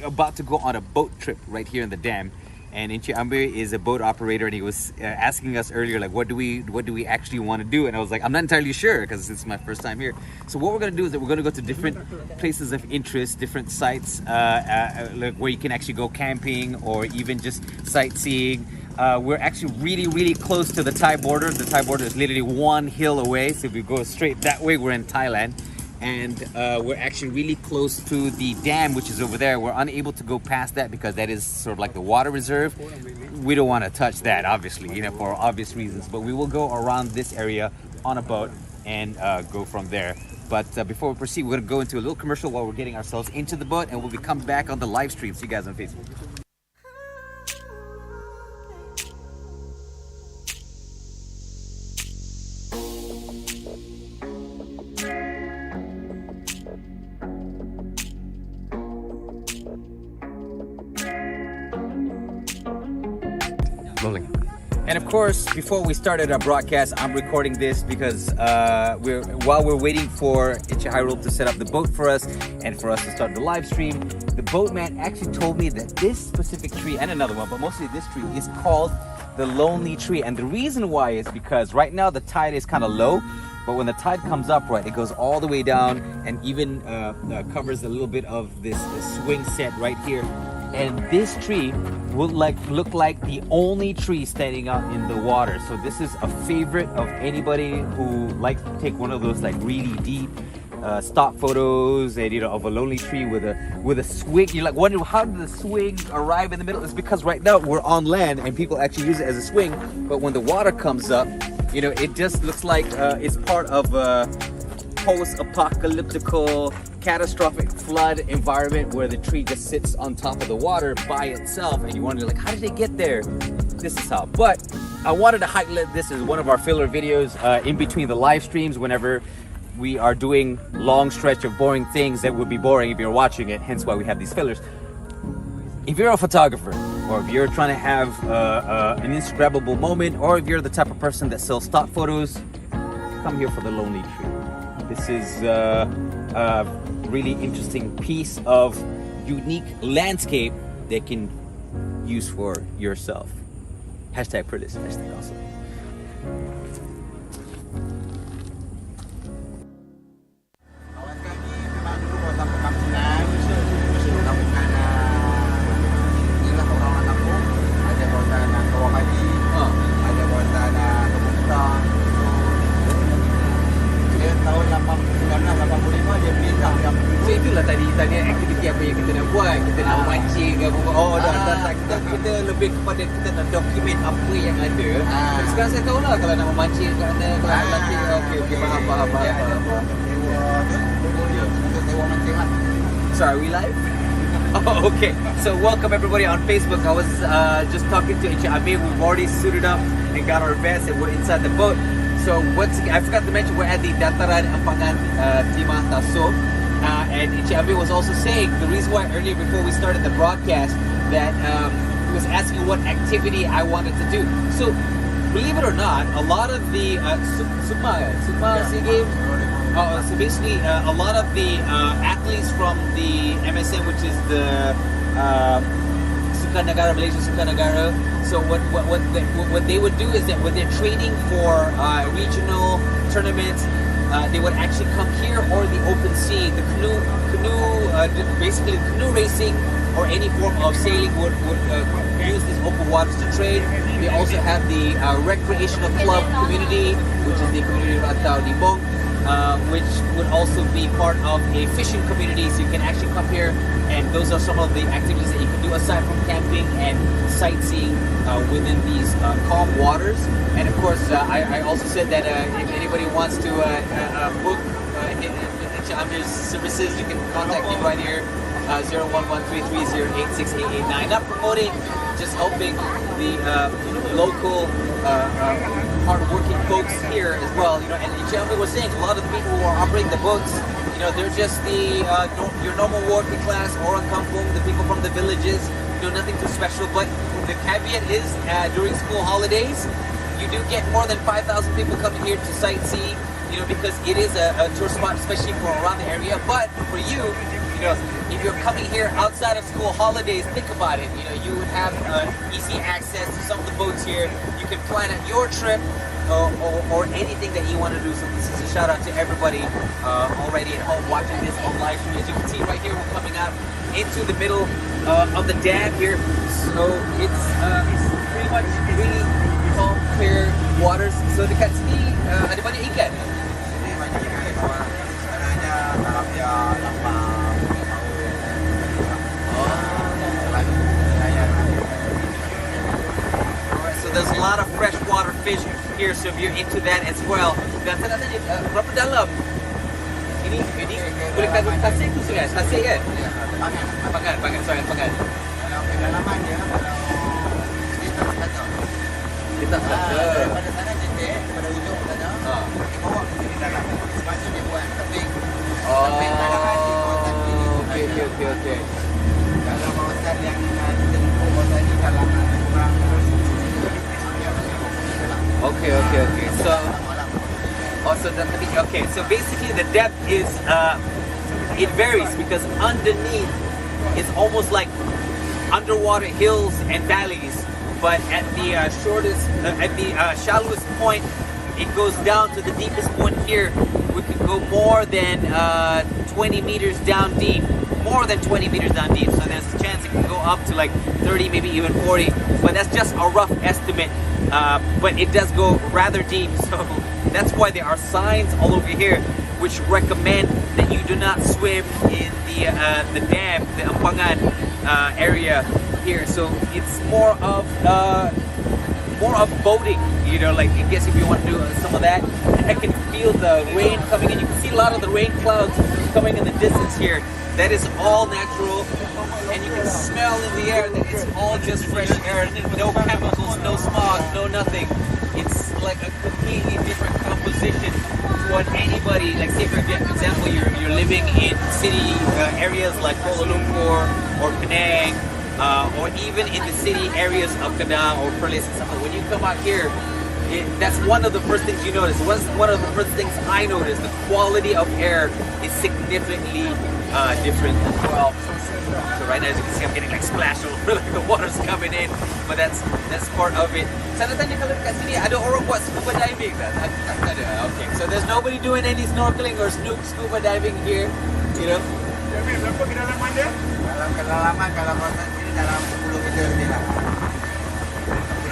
Speaker 2: about to go on a boat trip right here in the dam, and Encik Amir is a boat operator, and he was asking us earlier, like, what do we actually want to do? And I was like, I'm not entirely sure because it's my first time here. So what we're going to do is that we're going to go to different places of interest, different sites, like where you can actually go camping or even just sightseeing. We're actually really close to the Thai border. The Thai border is literally one hill away, so if we go straight that way, we're in Thailand. And we're actually really close to the dam, which is over there. We're unable to go past that because that is sort of like the water reserve. We don't want to touch that, obviously, for obvious reasons. But we will go around this area on a boat and go from there. But before we proceed, we're going to go into a little commercial while we're getting ourselves into the boat, and we'll be coming back on the live stream. See you guys on Facebook. And of course, before we started our broadcast, I'm recording this because while we're waiting for Encik Hairul to set up the boat for us and for us to start the live stream, the boatman actually told me that this specific tree and another one, but mostly this tree, is called the Lonely Tree. And the reason why is because right now the tide is kind of low, but when the tide comes up, right, it goes all the way down and even covers a little bit of this swing set right here. And this tree will look like the only tree standing out in the water. So this is a favorite of anybody who likes to take one of those like really deep stock photos and of a lonely tree with a swing. You're like wondering, how did the swing arrive in the middle? It's because right now we're on land and people actually use it as a swing, but when the water comes up, it just looks like it's part of a post-apocalyptical catastrophic flood environment where the tree just sits on top of the water by itself, and you wonder, like, how did they get there? This is how. But I wanted to highlight this as one of our filler videos in between the live streams whenever we are doing long stretch of boring things that would be boring if you're watching it, hence why we have these fillers. If you're a photographer, or if you're trying to have an Instagrammable moment, or if you're the type of person that sells stock photos, come here for the Lonely Tree. This is a really interesting piece of unique landscape that can use for yourself. #PerlisHashtag awesome.
Speaker 7: Kawan kami memang dulu kawasan perkampungan. Perkampungan inilah orang-orang kampung. Ada kawasan 𝗘𝗍𝗴𝗀𝗃, ada kawasan 𝗘𝗍𝗴𝗀𝗃. Dia tahun 1985 dia pindah yang
Speaker 2: So itulah tadi aktiviti apa yang kita nak buat. Kita nak memancing ke apa. Oh dah kita lebih kepada kita nak dokumen apa yang ada. Dan sekarang saya tahu lah kalau nak memancing kat mana, kalau nak latih. Okey, faham. Sorry, are we live? Oh, okay. So welcome everybody on Facebook. I was just talking to Encik Amir. We've already suited up and got our vests and we're inside the boat. So once again, I forgot to mention we're at the Dataran Empangan 𝗕𝗲𝗆. And Encik Amir was also saying the reason why earlier before we started the broadcast that he was asking what activity I wanted to do. So believe it or not, a lot of the SEA Games. So basically, a lot of the athletes from the MSN, which is the Malaysia Sukan Negara. So what they would do is that when they're training for regional tournaments, they would actually come here or the open sea. The basically canoe racing or any form of sailing would use these open waters to train. They also have the recreational club community, which is the community of 𝗘𝗍𝗆𝗃, which would also be part of a fishing community. So you can actually come here, and those are some of the activities that you can do aside from camping and sightseeing within these calm waters. And of course, I also said that if anybody wants to book Encik Amir's services, you can contact me right here, 011330868889. Not promoting just helping the local hardworking folks here as well. You know, and Encik was saying a lot of the people who are operating the boats, you know, they're just the your normal working class, orang kampung, the people from the villages. You know, nothing too special. But the caveat is during school holidays, you do get more than 5,000 people coming here to sightsee. You know, because it is a tourist spot, especially for around the area. But for you, you know, if you're coming here outside of school holidays, think about it. You know, you would have easy access to some of the boats here. You can plan out your trip or anything that you want to do. So this is a shout out to everybody already at home watching this on live stream. As you can see right here, we're coming out into the middle of the dam here. So it's pretty much really calm, clear waters. So dekat sini ada banyak ikan. So there's a lot of freshwater fish here, so if you're into that as well. Dan saya nak tanya, berapa dalam? Ini boleh kasih tu kan? Kasih kan? Pangan, sorry, pangan.
Speaker 7: Kalau kedalaman dia, kalau kita pada sana titik, pada ujung sana, dibawa ke sini dalam. Sebab tu dia buat tebing. Tebing dalam di kawasan ini.
Speaker 2: Okay.
Speaker 7: Kalau kawasan yang kita tempuh kawasan ini dalam kurang
Speaker 2: Okay. So basically the depth is it varies because underneath it's almost like underwater hills and valleys, but at the shallowest point it goes down to the deepest point here. We could go more than 20 meters down deep. More than 20 meters down deep, so there's a chance it can go up to like 30, maybe even 40, but that's just a rough estimate. But it does go rather deep, so that's why there are signs all over here which recommend that you do not swim in the dam, the Ampangan area here. So it's more of boating, you know, like I guess if you want to do some of that. And I can feel the rain coming in. You can see a lot of the rain clouds coming in the distance here. That is all natural, and you can smell in the air that it's all just fresh air, no chemicals, no smog, no nothing. It's like a completely different composition to what anybody, like say for example, you're living in city areas like Kuala Lumpur or Penang, or even in the city areas of Kedah or Perlis and stuff. When you come out here, that's one of the first things you notice. One of the first things I noticed. The quality of air is significantly different as well. So right now, as you can see, I'm getting like splashed over, like the water's coming in. But that's part of it. Saya nak tanya kalau dekat sini ada orang buat scuba diving tak? Tak ada. Okay. So there's nobody doing any snorkeling or scuba diving here, you know?
Speaker 1: Berapa kedalaman dia?
Speaker 7: dalam kedalaman kalau kawasan sini dalam 10 meter lebih lah.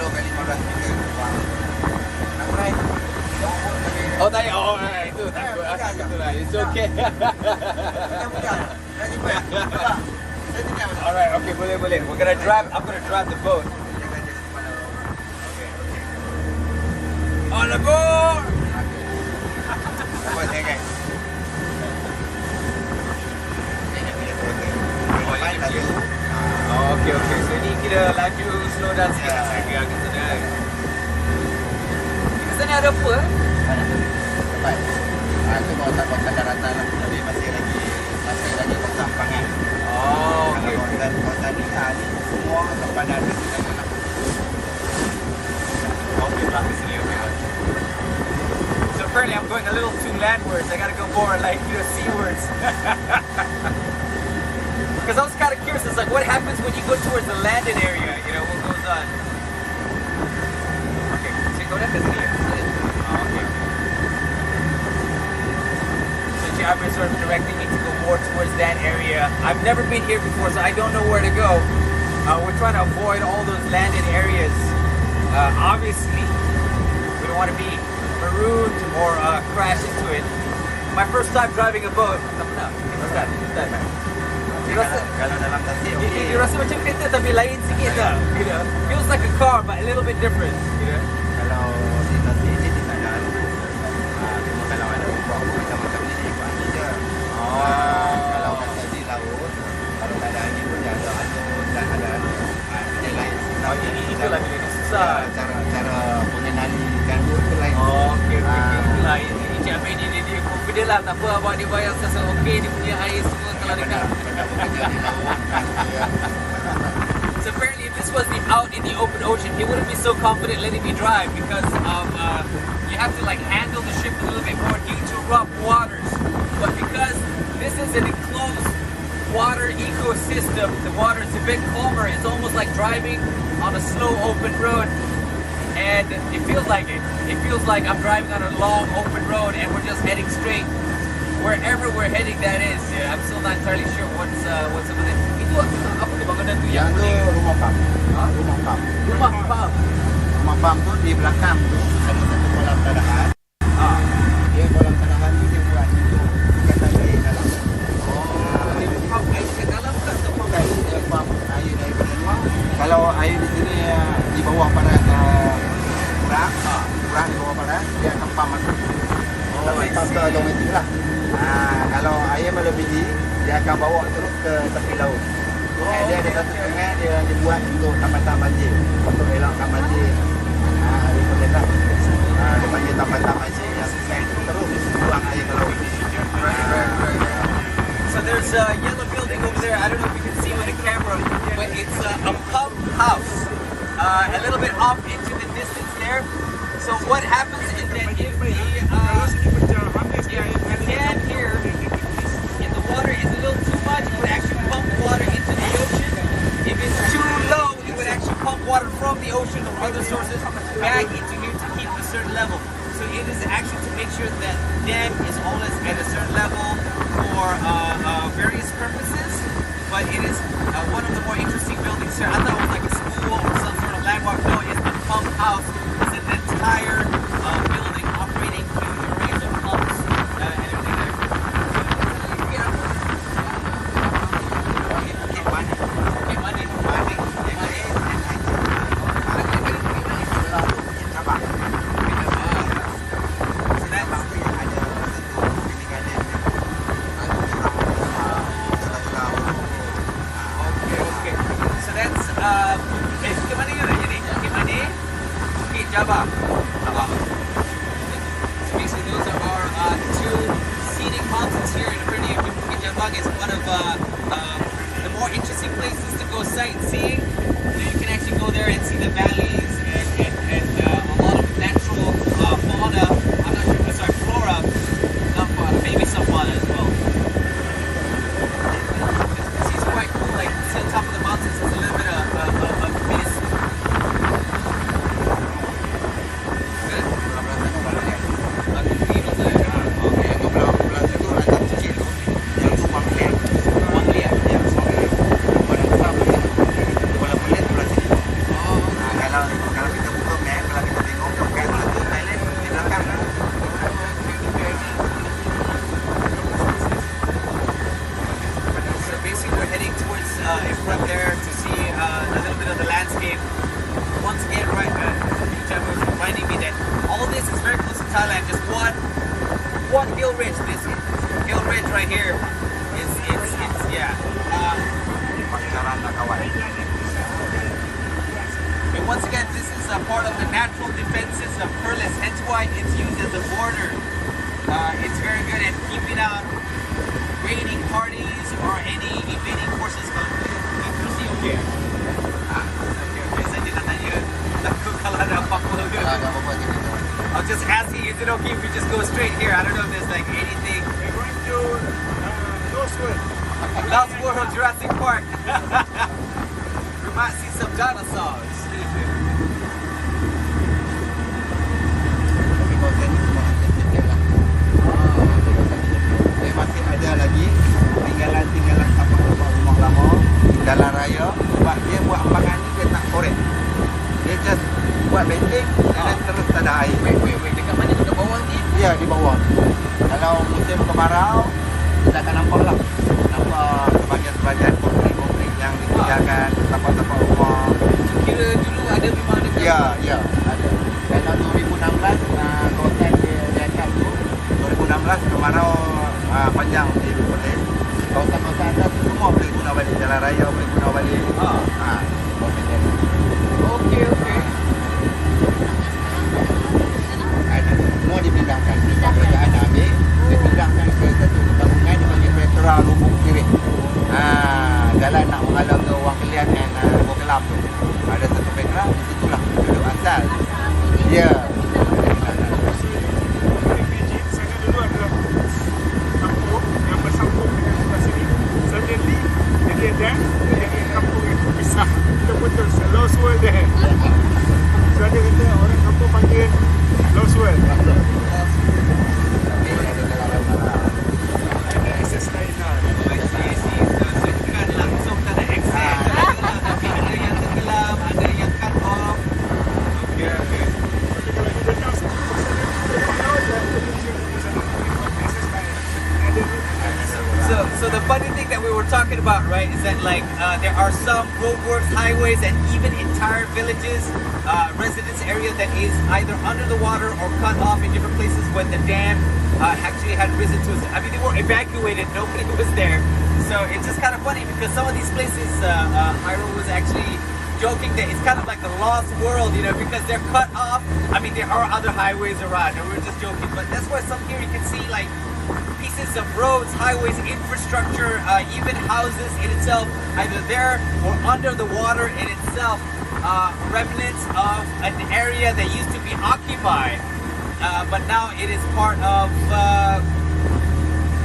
Speaker 7: 10 kali 15 meter. Nak mulai?
Speaker 2: Oh, tak payah. Oh, itu takut. Itu lah. It's okay. Alright, okay, boleh. I'm gonna drive the boat. On the board! Oh, okay. So ni kira laju slow down sikit. Agak senang. Kat sana ada apa?
Speaker 7: Tempat. Itu kawasan daratan lah. Tapi masih lagi kawasan pangan.
Speaker 2: Oh, okay.
Speaker 7: Kawasan ni semua kepada ada di sana lah.
Speaker 2: Okay, back sini. Okay. So apparently I'm going a little too landwards. I gotta go more like, seawards. Because I was kind of curious, it's like what happens when you go towards the landed area, what goes on? Okay, so go down this here. Oh, okay. So Jabba is sort of directing me to go more towards that area. I've never been here before, so I don't know where to go. We're trying to avoid all those landed areas. Obviously, we don't want to be marooned or crash into it. My first time driving a boat.
Speaker 7: Kalau dalam tasik okey.
Speaker 2: You rasa macam kereta tapi lain sikit tak? Feels like a car but a little bit different.
Speaker 7: Kalau di tasik ni tak ada anu. Cuma kalau ada buah-buah macam-macam ni dia ikut angin je. Kalau macam di laut, kalau tak ada angin pun dia ada anu dan ada anu. Dia lain.
Speaker 2: itulah bila dia susah.
Speaker 7: Cara pengenali ganggu tu lain.
Speaker 2: Okey. Itulah Encik Ahmed ni dia confident lah. Tak apa abang dia bayang sesuatu okey dia punya air semua kalau dekat. So apparently if this was out in the open ocean, he wouldn't be so confident letting me drive because you have to like handle the ship a little bit more due to rough waters. But because this is an enclosed water ecosystem, the water is a bit calmer. It's almost like driving on a slow open road. And it feels like it. It feels like I'm driving on a long open road and we're just heading straight wherever we're heading. That is. Yeah, I'm still not entirely sure what's over there. Itu apa tu bangunan tu
Speaker 7: Yang tu rumah pam. Rumah pam.
Speaker 2: Rumah pam.
Speaker 7: Rumah pam tu di belakang tu ada satu kolam tadahan. Dia kolam tadahan tu dia buat untuk ikatan air dalam.
Speaker 2: Dia pump air ke dalam ke atau pump air?
Speaker 7: Dia pump air daripada luar. Kalau air di sini di bawah paras kurang di bawah paras, dia akan pump masuk. Tapi pump tu automatik lah. Kalau air melebihi, dia akan bawa terus ke tepi laut. Dia ada satu sungai dia dibuat untuk tambatan banjir, untuk elakkan banjir. Dia boleh tak? Dia panggil tambatan banjir yang sungai itu terus buang air ke laut.
Speaker 2: So there's a yellow building over there. I don't know if you can see with the camera, but it's a pump house. A little bit off into the distance there. So what happens is that if the dam here in the water is a little too much, it would actually pump water into the ocean. If it's too low, it would actually pump water from the ocean or other sources back into here to keep a certain level. So it is actually to make sure that dam is always at a certain level for various purposes. But it is one of the more interesting buildings here. I thought it was like a school or some sort of landmark. No, it's the pump house. It's an entire building operating through a range of pumps. 𝗕𝗲𝗆𝗆. So basically those are our two scenic mountains here in Perlis. 𝗕𝗲𝗆𝗆 is one of the more interesting places to go sightseeing. So you can actually go there and see the valleys and a lot of natural fauna. I'm not sure, sorry, flora, not fauna, maybe some fauna as well. It's quite cool, like see on top of the mountains, it's a little bit of mist. One hill ridge, this hill ridge right here is yeah. And once again, this is a part of the natural defenses of Perlis, hence why it's used as a border. It's very good at keeping out raiding parties or any invading forces. Okay. Saya nak tanya, takut kalau ada apa-apa ke? I was just asking, is it okay if we just go straight here? I don't know if there's like anything.
Speaker 1: We're going to Lost World.
Speaker 2: Lost World, Jurassic Park. We might see some dinosaurs.
Speaker 7: Tapi kawasan ni semua kecil-kecil lah. Masih ada lagi tinggalan tapak-tapak rumah lama jalan raya. Sebab dia buat empangan ni dia tak korek. Dia just buat benteng dan terus tak ada air.
Speaker 2: Wait, dekat mana? Dekat bawah ni?
Speaker 7: Ya, di bawah. Kalau musim kemarau, kita akan nampak lah. Nampak sebagian-sebagian konkrit-konkrit yang ditinggalkan, tapak-tapak rumah.
Speaker 2: Kira dulu ada memang ada.
Speaker 7: Ya, ada. Dan tahun 2016, kawasan dia kat tu, 2016 kemarau panjang di Perlis. Kawasan-kawasan atas semua boleh guna balik. Jalan raya boleh guna balik. Kawasan dia.
Speaker 2: Okay.
Speaker 7: Misal. Ya.
Speaker 1: Sana dulu adalah kampung yang bersambung dengan sebelah sini. Suddenly, jadi ada kampung yang terpisah. Betul-betul lost world there. So ada kata orang kampung panggil lost world. Akses lain lah.
Speaker 2: Langsung tak ada akses. Tapi ada yang tenggelam, ada yang cut off.
Speaker 1: Okay. Tapi kalau di danau sana,
Speaker 2: So the funny thing that we were talking about, right, is that like there are some roadworks, highways, and even entire villages, residence area that is either under the water or cut off in different places when the dam actually had risen to. I mean, they were evacuated; nobody was there. So it's just kind of funny because some of these places, Hairul was actually joking that it's kind of like the lost world, you know, because they're cut off. I mean, there are other highways around, and we were just joking, but that's why some here you can see like pieces of roads, highways, infrastructure, even houses in itself, either there or under the water in itself, remnants of an area that used to be occupied, but now it is part of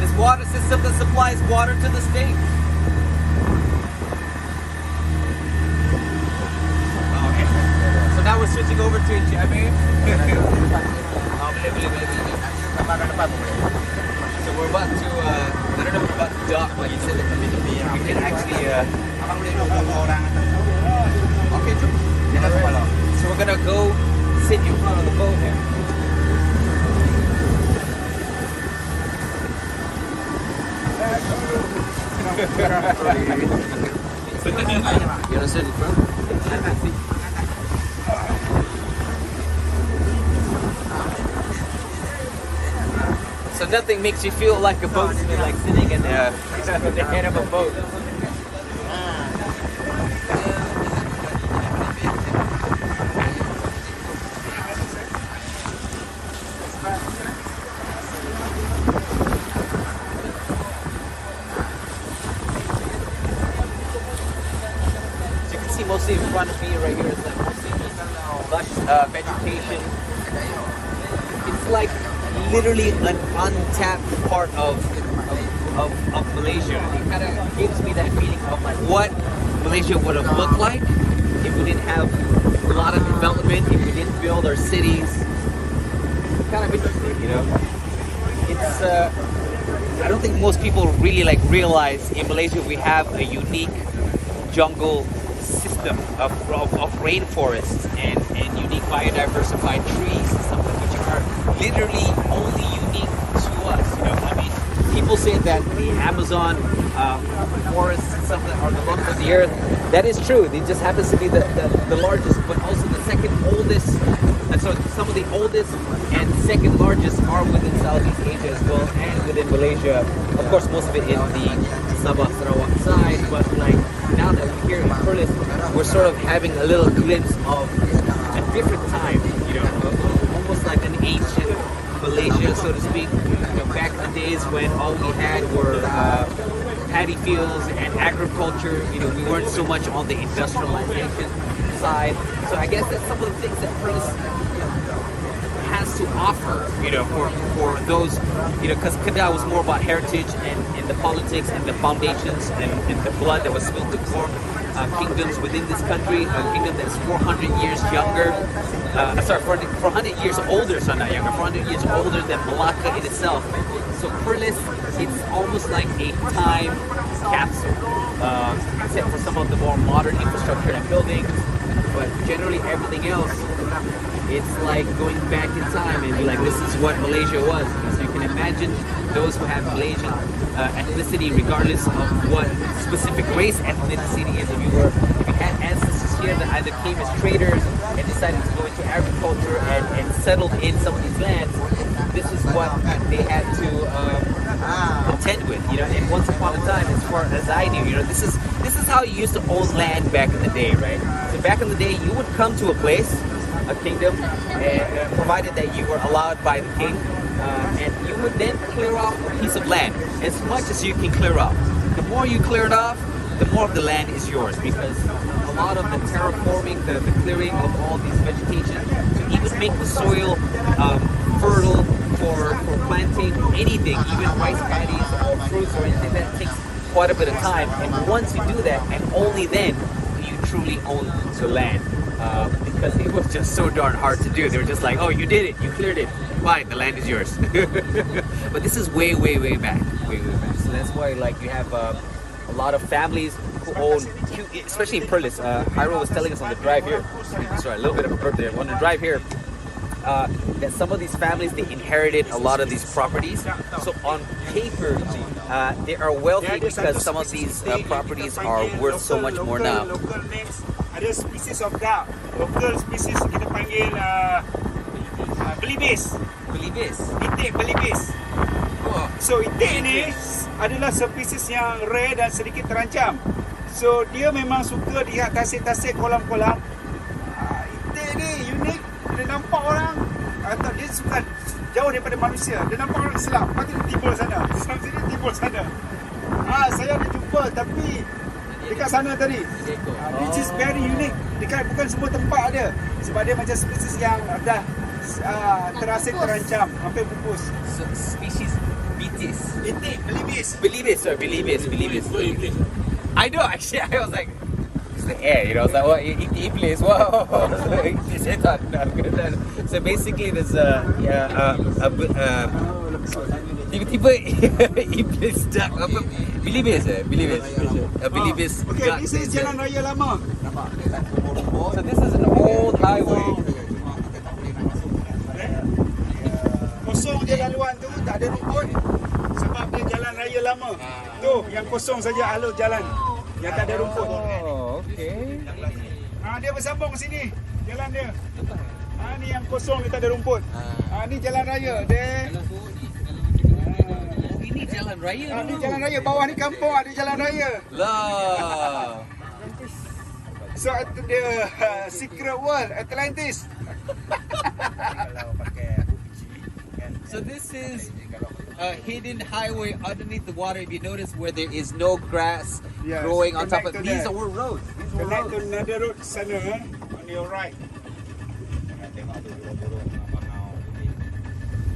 Speaker 2: this water system that supplies water to the state. Okay, so now we're switching over to Encik. So we're about to, I don't know if we're about to dock, but you said that we can actually, okay, so we're gonna go sit in front of the boat here. You wanna sit in front? So nothing makes you feel like a boatsman, like sitting in the head of a boat. As you can see, mostly in front of me right here is like mostly lush vegetation. It's like literally an untapped part of Malaysia. It kind of gives me that feeling of like what Malaysia would have looked like if we didn't have a lot of development, if we didn't build our cities. It's kind of interesting, you know. It's I don't think most people really like realize in Malaysia we have a unique jungle system of rainforests and unique biodiversified trees, something which are literally only unique to us. You know, I mean, people say that the Amazon forests and stuff are the lungs of the earth. That is true. It just happens to be the largest, but also the second oldest. And so some of the oldest and second largest are within Southeast Asia as well, and within Malaysia. Of course, most of it in the Sabah Sarawak side. But like now that we're here in Perlis, we're sort of having a little glimpse of a different time. You know, almost like an ancient Malaysia, so to speak. You know, back in the days when all we had were paddy fields and agriculture. You know, we weren't so much on the industrialization side. So I guess that's some of the things that Perlis has to offer, you know, for those, you know, because Kedah was more about heritage and the politics and the foundations and the blood that was spilled to form kingdoms within this country, a kingdom that's 400 years younger, 400 years older, so not younger, 400 years older than Malacca in itself. So Perlis, it's almost like a time capsule, except for some of the more modern infrastructure and buildings, but generally everything else, it's like going back in time and be like, this is what Malaysia was. So you can imagine those who have Malaysian ethnicity, regardless of what specific race ethnicity is. If you had ancestors here that either came as traders and decided to go into agriculture and settled in some of these lands, this is what they had to contend with, you know. And once upon a time, as far as I knew, you know, this is how you used to own land back in the day, right? So back in the day, you would come to a place, a kingdom, provided that you were allowed by the king, and you would then clear off a piece of land, as much as you can clear off. The more you clear it off, the more of the land is yours, because a lot of the terraforming, the clearing of all these vegetation to even make the soil fertile for planting anything, even rice paddies or fruits or anything. That takes quite a bit of time. And once you do that, and only then you truly own the land. Because it was just so darn hard to do. They were just like, oh, you did it, you cleared it, fine, the land is yours. But this is way back, way back. So that's why, like, you have a lot of families who own, especially in Perlis. Hairul was telling us on the drive here. Sorry, a little bit of a burp there. On the drive here, that some of these families, they inherited a lot of these properties. So on paper, they are wealthy because some of these properties are worth so much more now.
Speaker 1: Local names, ada species of duck. Local species kita panggil 𝗕𝗲𝗆𝗍𝗍. Itik 𝗕𝗲𝗆𝗍𝗍. So itik ni adalah spesies yang rare dan sedikit terancam. So dia memang suka lihat tasik-tasik kolam-kolam. Itik ni unik. Dia nampak orang atau dia suka jauh daripada manusia. Dia nampak orang Islam. Lepas tu dia timbul sana. Islam sini timbul sana. Saya ada jumpa tapi dekat sana tadi. Which is very unique. Dekat bukan semua tempat ada. Sebab dia macam spesies yang dah terasing terancam, hampir pupus.
Speaker 2: So, species 𝗵𝗔𝗍𝗍.
Speaker 1: Itik
Speaker 2: 𝗵𝗲𝗆𝗍𝗍. I know, actually, I was like, it's the air, you know, I was like, what, 𝗵𝗵𝗆𝗆, wow. So basically there's tiba-tiba 𝗵𝗵𝗆𝗆 duck, 𝗵𝗵𝗆𝗆𝗆𝗆𝗆
Speaker 1: Okay, this is jalan raya lama.
Speaker 2: So this is an old highway.
Speaker 1: Kosong je laluan tu, tak ada rumput. Sebab dia jalan raya lama. Tu, yang kosong saja alur jalan. Yang tak ada rumput.
Speaker 2: Oh, okay.
Speaker 1: Dia bersambung ke sini. Jalan dia. Ni yang kosong, dia tak ada rumput. Ni jalan raya. Dia.
Speaker 2: Ini jalan raya.
Speaker 1: Ni jalan raya. Bawah ni kampung, ada jalan raya.
Speaker 2: Lah.
Speaker 1: So, the secret world, 𝗚𝗲𝗆𝗍𝗆.
Speaker 2: So this is a hidden highway underneath the water. If you notice where there is no grass growing on top of these are roads.
Speaker 1: Connect to another road sana on your right.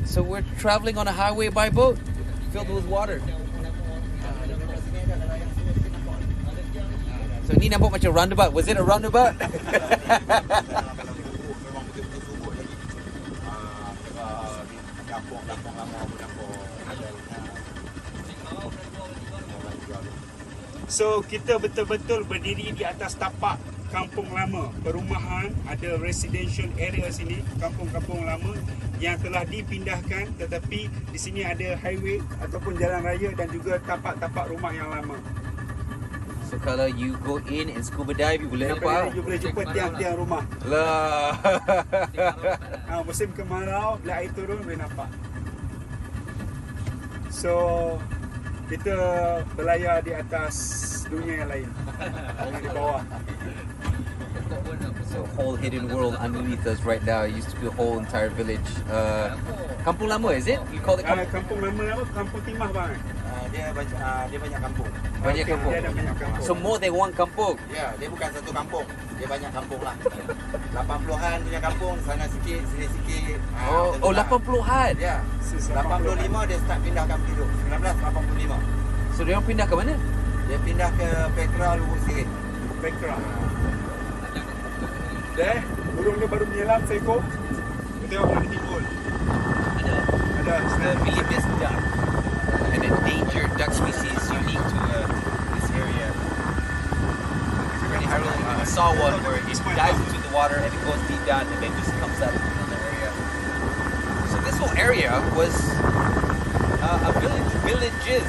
Speaker 2: So we're traveling on a highway by boat filled with water. So ni nampak macam roundabout. Was it a roundabout?
Speaker 1: So kita betul-betul berdiri di atas tapak kampung lama, perumahan, ada residential area sini, kampung-kampung lama yang telah dipindahkan, tetapi di sini ada highway ataupun jalan raya dan juga tapak-tapak rumah yang lama.
Speaker 2: So kalau you go in and scuba dive, you boleh nampak.
Speaker 1: You boleh jumpa tiang-tiang rumah.
Speaker 2: Lah.
Speaker 1: Musim kemarau, bila air turun boleh nampak. So kita berlayar di atas dunia yang lain. Di bawah.
Speaker 2: So whole hidden world underneath us right now. It used to be a whole entire village. Kampung Lama, is it? You call it
Speaker 1: Kampung Lama, Kampung Timah bang.
Speaker 7: Dia banyak kampung.
Speaker 2: Banyak kampung.
Speaker 1: Dia ada banyak kampung.
Speaker 2: So more than one kampung.
Speaker 7: Ya, dia bukan satu kampung. Dia banyak kampung lah. 80-an punya kampung, sana sikit, sini sikit.
Speaker 2: Oh, 80-an.
Speaker 7: Ya. 85 dia start pindah kampung hidup. 1985.
Speaker 2: So dia orang pindah ke mana?
Speaker 7: Dia pindah ke Petra Lubuk Sirit.
Speaker 1: Petra. Burung dia baru menyelam seekor. Kita tengok mana timbul. Ada.
Speaker 2: The 𝗵𝗵𝗆𝗆𝗍𝗆 duck. An endangered duck species unique to this area. I saw one where it dives into the water and it goes deep down and then just comes out in another area. So this whole area was a villages,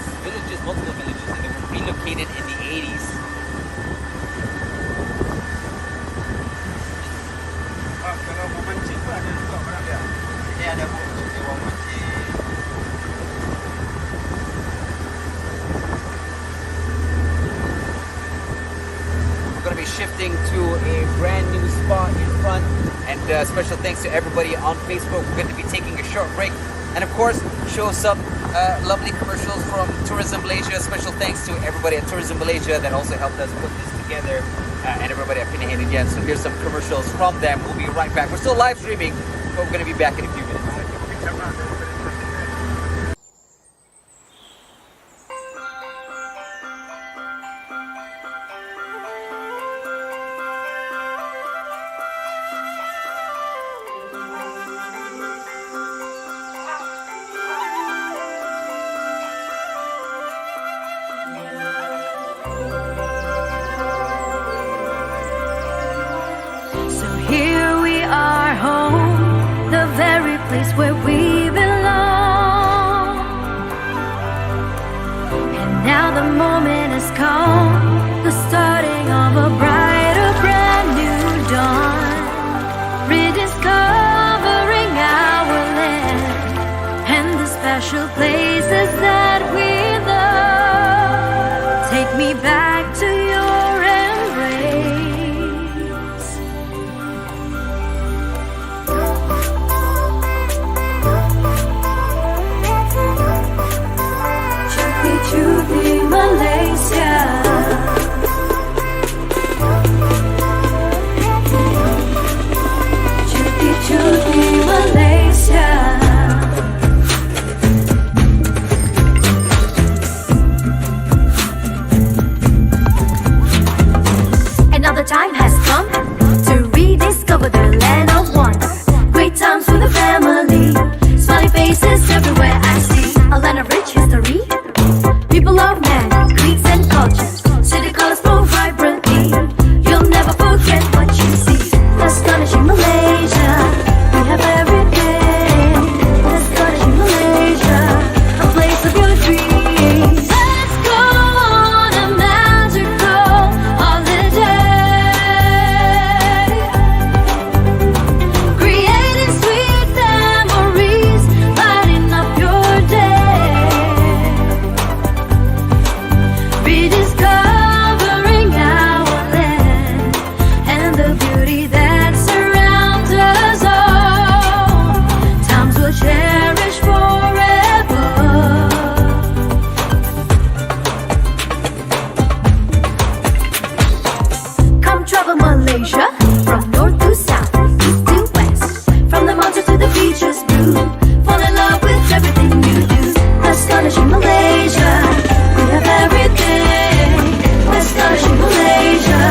Speaker 2: multiple villages, and they were relocated in the 80s.
Speaker 1: Kalau memancing pun ada juga orang dia.
Speaker 7: Ini ada sewa mancing.
Speaker 2: We're going to be shifting to a brand new spot in front, and special thanks to everybody on Facebook. We're going to be taking a short break and of course show some lovely commercials from Tourism Malaysia. Special thanks to everybody at Tourism Malaysia that also helped us put this together. and everybody at Penang again. So here's some commercials from them. We'll be right back. We're still live streaming, but we're going to be back in a few minutes.
Speaker 6: So here we are home, the very place where we belong. And now the moment has come, the starting of a brighter, brand new dawn. Rediscovering our land and the special places that we love. Take me back to your embrace. 𝗕𝗲𝗆𝗆 Malaysia. 𝗕𝗲𝗆𝗆 Malaysia. Another time has come to rediscover the land of wonder. Great times with the family, smiling faces everywhere I see. A land of rich history, people of man, creeds and cultures. City colors grow vibrantly, you'll never forget what you see. Astonishing Malaysia, we have everything. Astonishing Malaysia, a place of your dreams. Let's go on a magical holiday, creating sweet memories, lighting up your day, rediscovering our land and the beauty that surrounds us all. Times we'll cherish forever. Come travel Malaysia, from north to south, east to west, from the mountains to the beaches blue. Fall in love with everything you do. Astonishing Malaysia, we have everything. Astonishing Malaysia,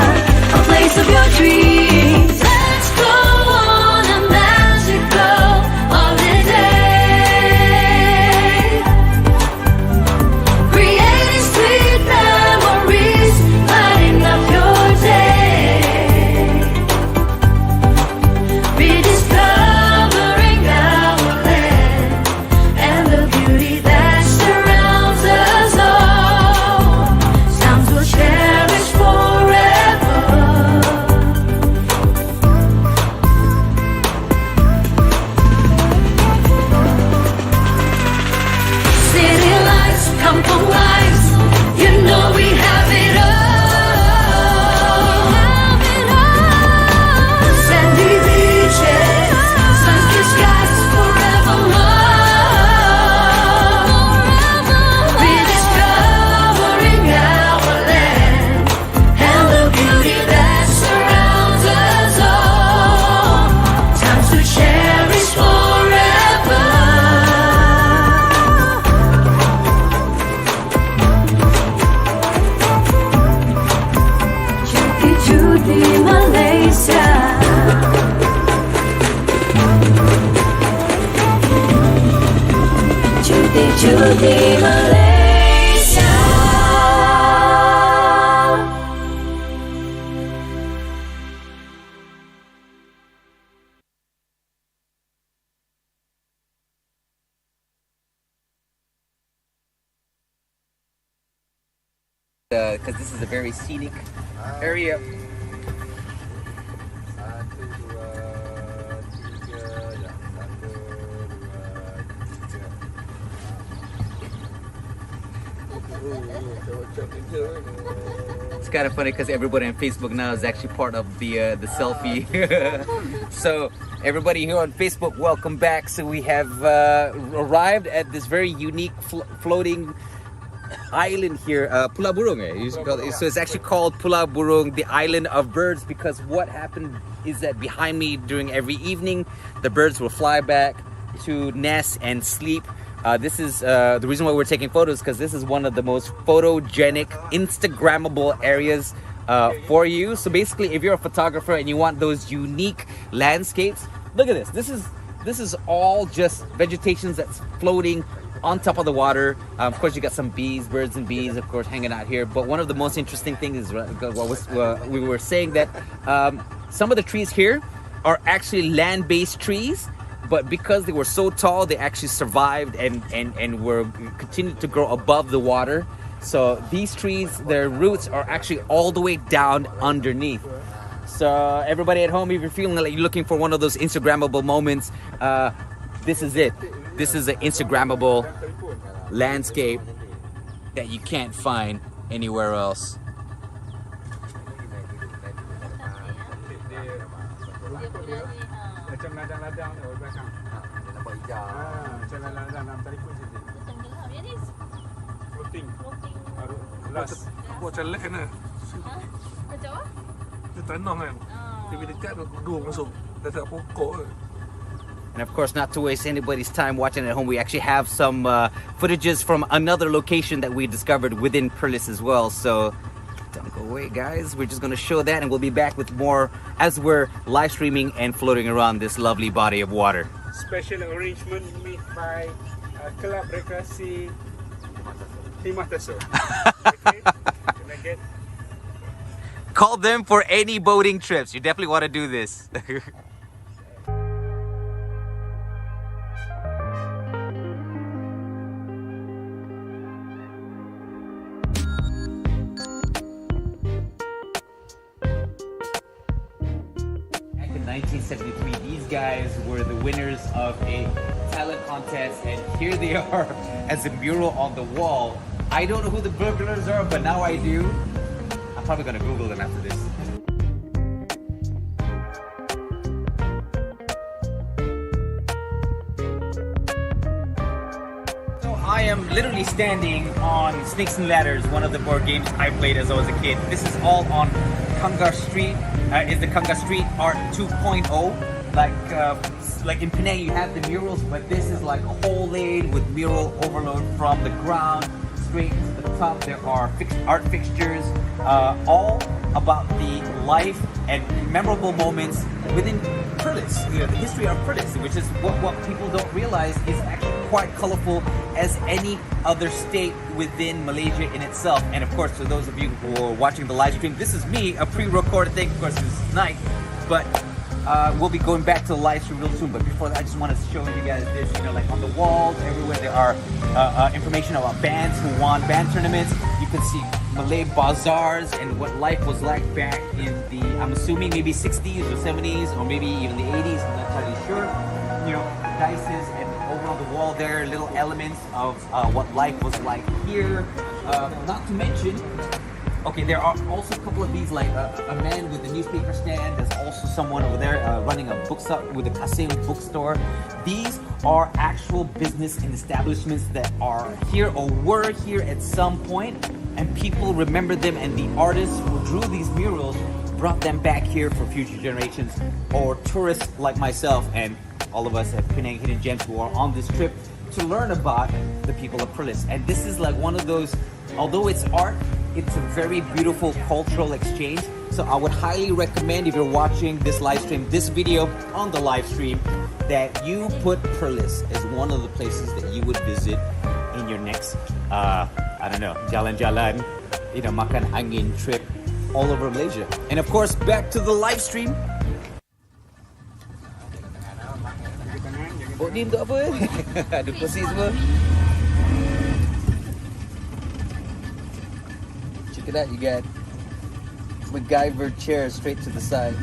Speaker 6: a place of your dreams. Let's go on a magical holiday, creating sweet memories, lighting up your day, rediscovering our land and the beauty that surrounds us all. Sounds we'll cherish forever. City lights, Kampung Wai, you know we have it all. Sandy beaches, sun-kissed skies forevermore. Rediscovering our land and the beauty that surrounds us all. Times to cherish forever. 𝗕𝗲𝗆𝗆 Malaysia. 𝗕𝗲𝗆𝗆 Malaysia.
Speaker 2: Because this is a very scenic area.
Speaker 7: Satu, dua, tiga, dan satu, dua, tiga.
Speaker 2: It's kind of funny because everybody on Facebook now is actually part of the selfie. So everybody here on Facebook, welcome back. So we have arrived at this very unique floating island here, Pulau Burung. So it's actually called Pulau Burung, the island of birds, because what happened is that behind me during every evening, the birds will fly back to nest and sleep. This is the reason why we're taking photos, because this is one of the most photogenic, Instagrammable areas for you. So basically, if you're a photographer and you want those unique landscapes, look at this. This is all just vegetation that's floating on top of the water. Of course, you got some bees, birds and bees, of course, hanging out here. But one of the most interesting things is we were saying that some of the trees here are actually land-based trees, but because they were so tall, they actually survived and were continued to grow above the water. So these trees, their roots are actually all the way down underneath. So everybody at home, if you're feeling like you're looking for one of those Instagrammable moments, this is it. This is an Instagrammable landscape that you can't find anywhere else.
Speaker 1: Macam ladang-ladang tu belakang.
Speaker 7: Nampak hijau.
Speaker 1: Macam ladang-ladang dalam telefon je. Floating. Last.
Speaker 5: Macam lek kan.
Speaker 4: Macam apa?
Speaker 5: Dia tanam kan. Dia bila dekat duduk masuk. Dah tak pokok.
Speaker 2: And of course, not to waste anybody's time watching at home, we actually have some footages from another location that we discovered within Perlis as well. So don't go away, guys. We're just going to show that, and we'll be back with more as we're live streaming and floating around this lovely body of water.
Speaker 1: Special arrangement made by 𝗘𝗃𝗍𝗶𝗃𝗍 𝗕𝗲𝗆𝗍𝗆. Okay? Can I get?
Speaker 2: Call them for any boating trips. You definitely want to do this. Back in 1973, these guys were the winners of a talent contest, and here they are as a mural on the wall. I don't know who the burglars are, but now I do. I'm probably gonna Google them after this. So I am literally standing on Snakes and Ladders, one of the board games I played as I was a kid. This is all on 𝗘𝗃𝗍𝗃 Street. Is the 𝗘𝗃𝗍 Street Art 2.0. Like in Penang, you have the murals, but this is like a whole lane with mural overload from the ground straight to the top. There are art fixtures, all about the life and memorable moments within Perlis, the history of Perlis, which is what people don't realize is actually quite colorful as any other state within Malaysia in itself. And of course, for those of you who are watching the live stream, this is me, a pre-recorded thing. Of course, it's night, but we'll be going back to the live stream real soon. But before that, I just want to show you guys this. You know, like on the walls, everywhere there are information about bands who won band tournaments. You can see Malay bazaars and what life was like back in the, I'm assuming maybe 60s or 70s or maybe even the 80s. I'm not entirely sure. You know, dices and over on the wall there, little elements of what life was like here. Not to mention, okay, there are also a couple of these, like a man with a newspaper stand. There's also someone over there running a bookstore with a Kasim bookstore. These are actual business and establishments that are here or were here at some point, and people remember them, and the artists who drew these murals brought them back here for future generations or tourists like myself and all of us at Penang Hidden Gems who are on this trip to learn about the people of Perlis. And this is like one of those, although it's art, it's a very beautiful cultural exchange. So I would highly recommend, if you're watching this live stream, this video on the live stream, that you put Perlis as one of the places that you would visit in your next, I don't know, jalan-jalan, you know, makan angin trip all over Malaysia. And of course, back to the live stream. Oh, ni untuk apa? Ada kursi semua. Check it out, you got MacGyver chairs straight to the side.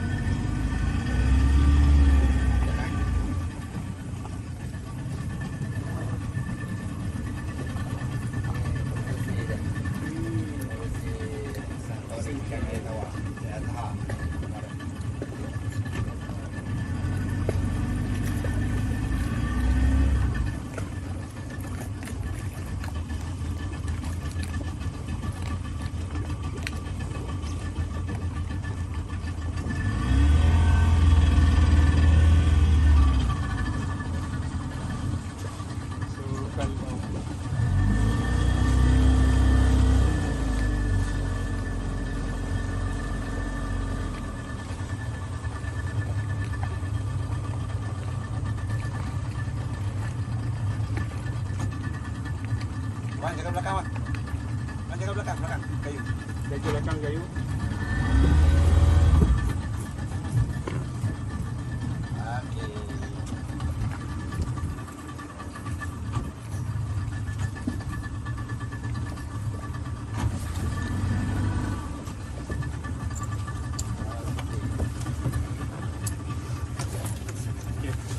Speaker 7: belakang Mak. Jaga belakang kayu.
Speaker 1: Jaga belakang kayu.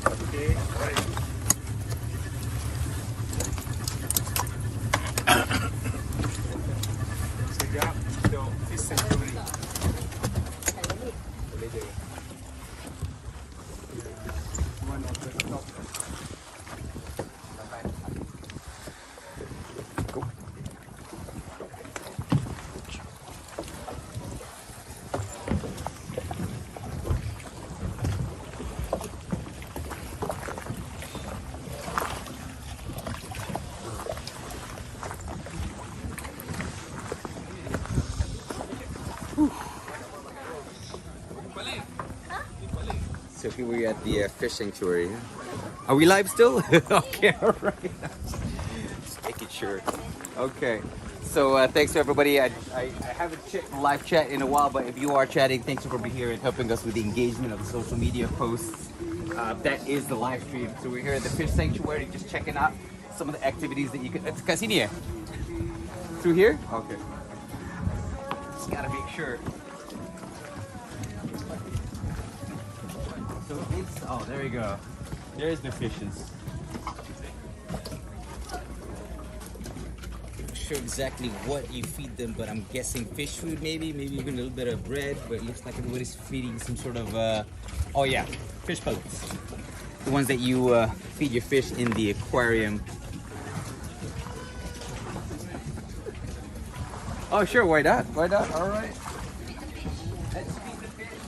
Speaker 7: Okey.
Speaker 1: Okay, baik. Sekejap, untuk fish sanctuary. Boleh je. One of the top.
Speaker 2: So here we're at the fish sanctuary. Are we live still? Okay, all right. Just making sure. Okay. So thanks to everybody. I haven't checked the live chat in a while, but if you are chatting, thanks for being here and helping us with the engagement of the social media posts. That is the live stream. So we're here at the fish sanctuary, just checking out some of the activities that you can. It's sini ya? Through here? Okay. Just gotta make sure. So it's, oh, there you go. There's the fishes. Not sure exactly what you feed them, but I'm guessing fish food maybe even a little bit of bread, but it looks like everybody's feeding some sort of, oh yeah, fish pellets. The ones that you feed your fish in the aquarium. Oh sure, why not? Why not? All right. Let's feed the fish.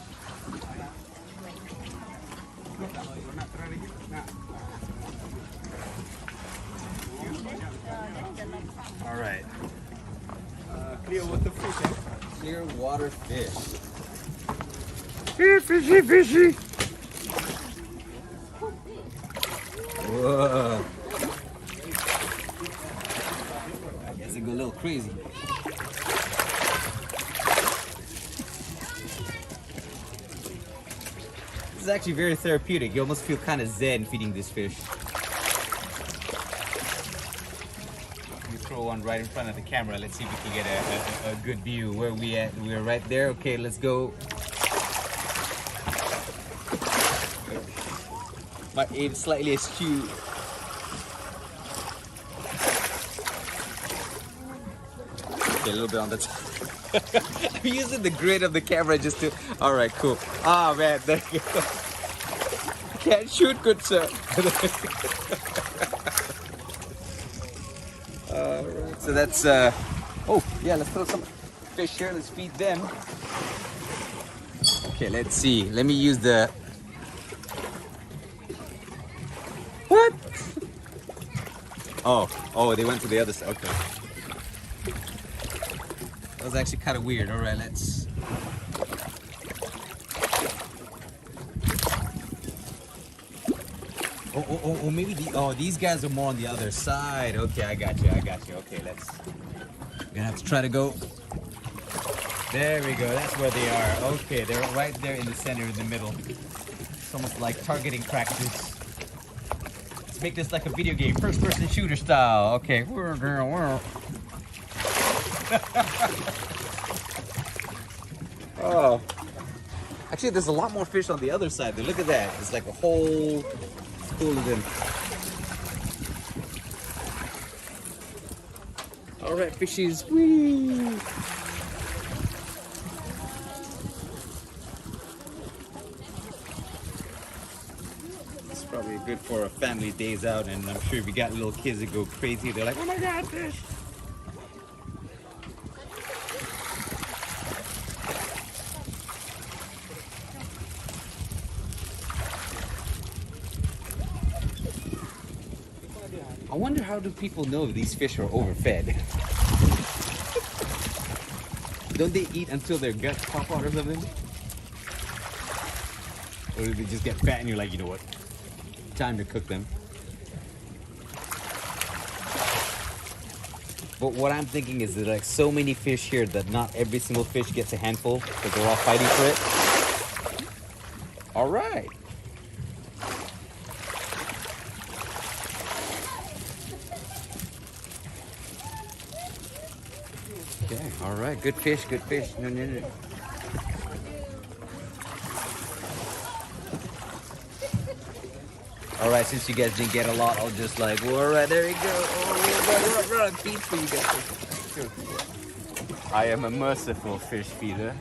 Speaker 2: All right.
Speaker 1: Clear water fish, eh?
Speaker 2: Clear water fish.
Speaker 1: Here, fishy, fishy.
Speaker 2: Whoa. I guess it go a little crazy. This is actually very therapeutic. You almost feel kind of zen feeding this fish. Let me throw one right in front of the camera. Let's see if we can get a good view. Where are we at? We're right there. Okay, let's go. My aim slightly askew. Okay, a little bit on the top. I'm using the grid of the camera just to. All right, cool. Ah, man, there you go. Can't shoot, good sir. All right, so that's. Oh, yeah. Let's throw some fish here. Let's feed them. Okay, let's see. Let me use the. What? Oh, they went to the other side. Okay. That was actually kind of weird. All right, let's. Oh, maybe these guys are more on the other side. Okay, I got you. Okay, let's. We're gonna have to try to go. There we go. That's where they are. Okay, they're right there in the center, in the middle. It's almost like targeting practice. Let's make this like a video game, first-person shooter style. Okay. Oh, actually, there's a lot more fish on the other side. Look at that. It's like a whole school of them. All right, fishies. Whee! It's probably good for a family days out, and I'm sure if you got little kids that go crazy, they're like, "Oh my God, fish!" I wonder how do people know these fish are overfed? Don't they eat until their guts pop out or something? Or do they just get fat and you're like, you know what? Time to cook them. But what I'm thinking is that like so many fish here that not every single fish gets a handful because they're all fighting for it. All right. Okay, all right. Good fish, good fish. No. All right, since you guys didn't get a lot, I'll just like, well, all right, there you go. Oh, run, feed for you guys. I am a merciful fish feeder.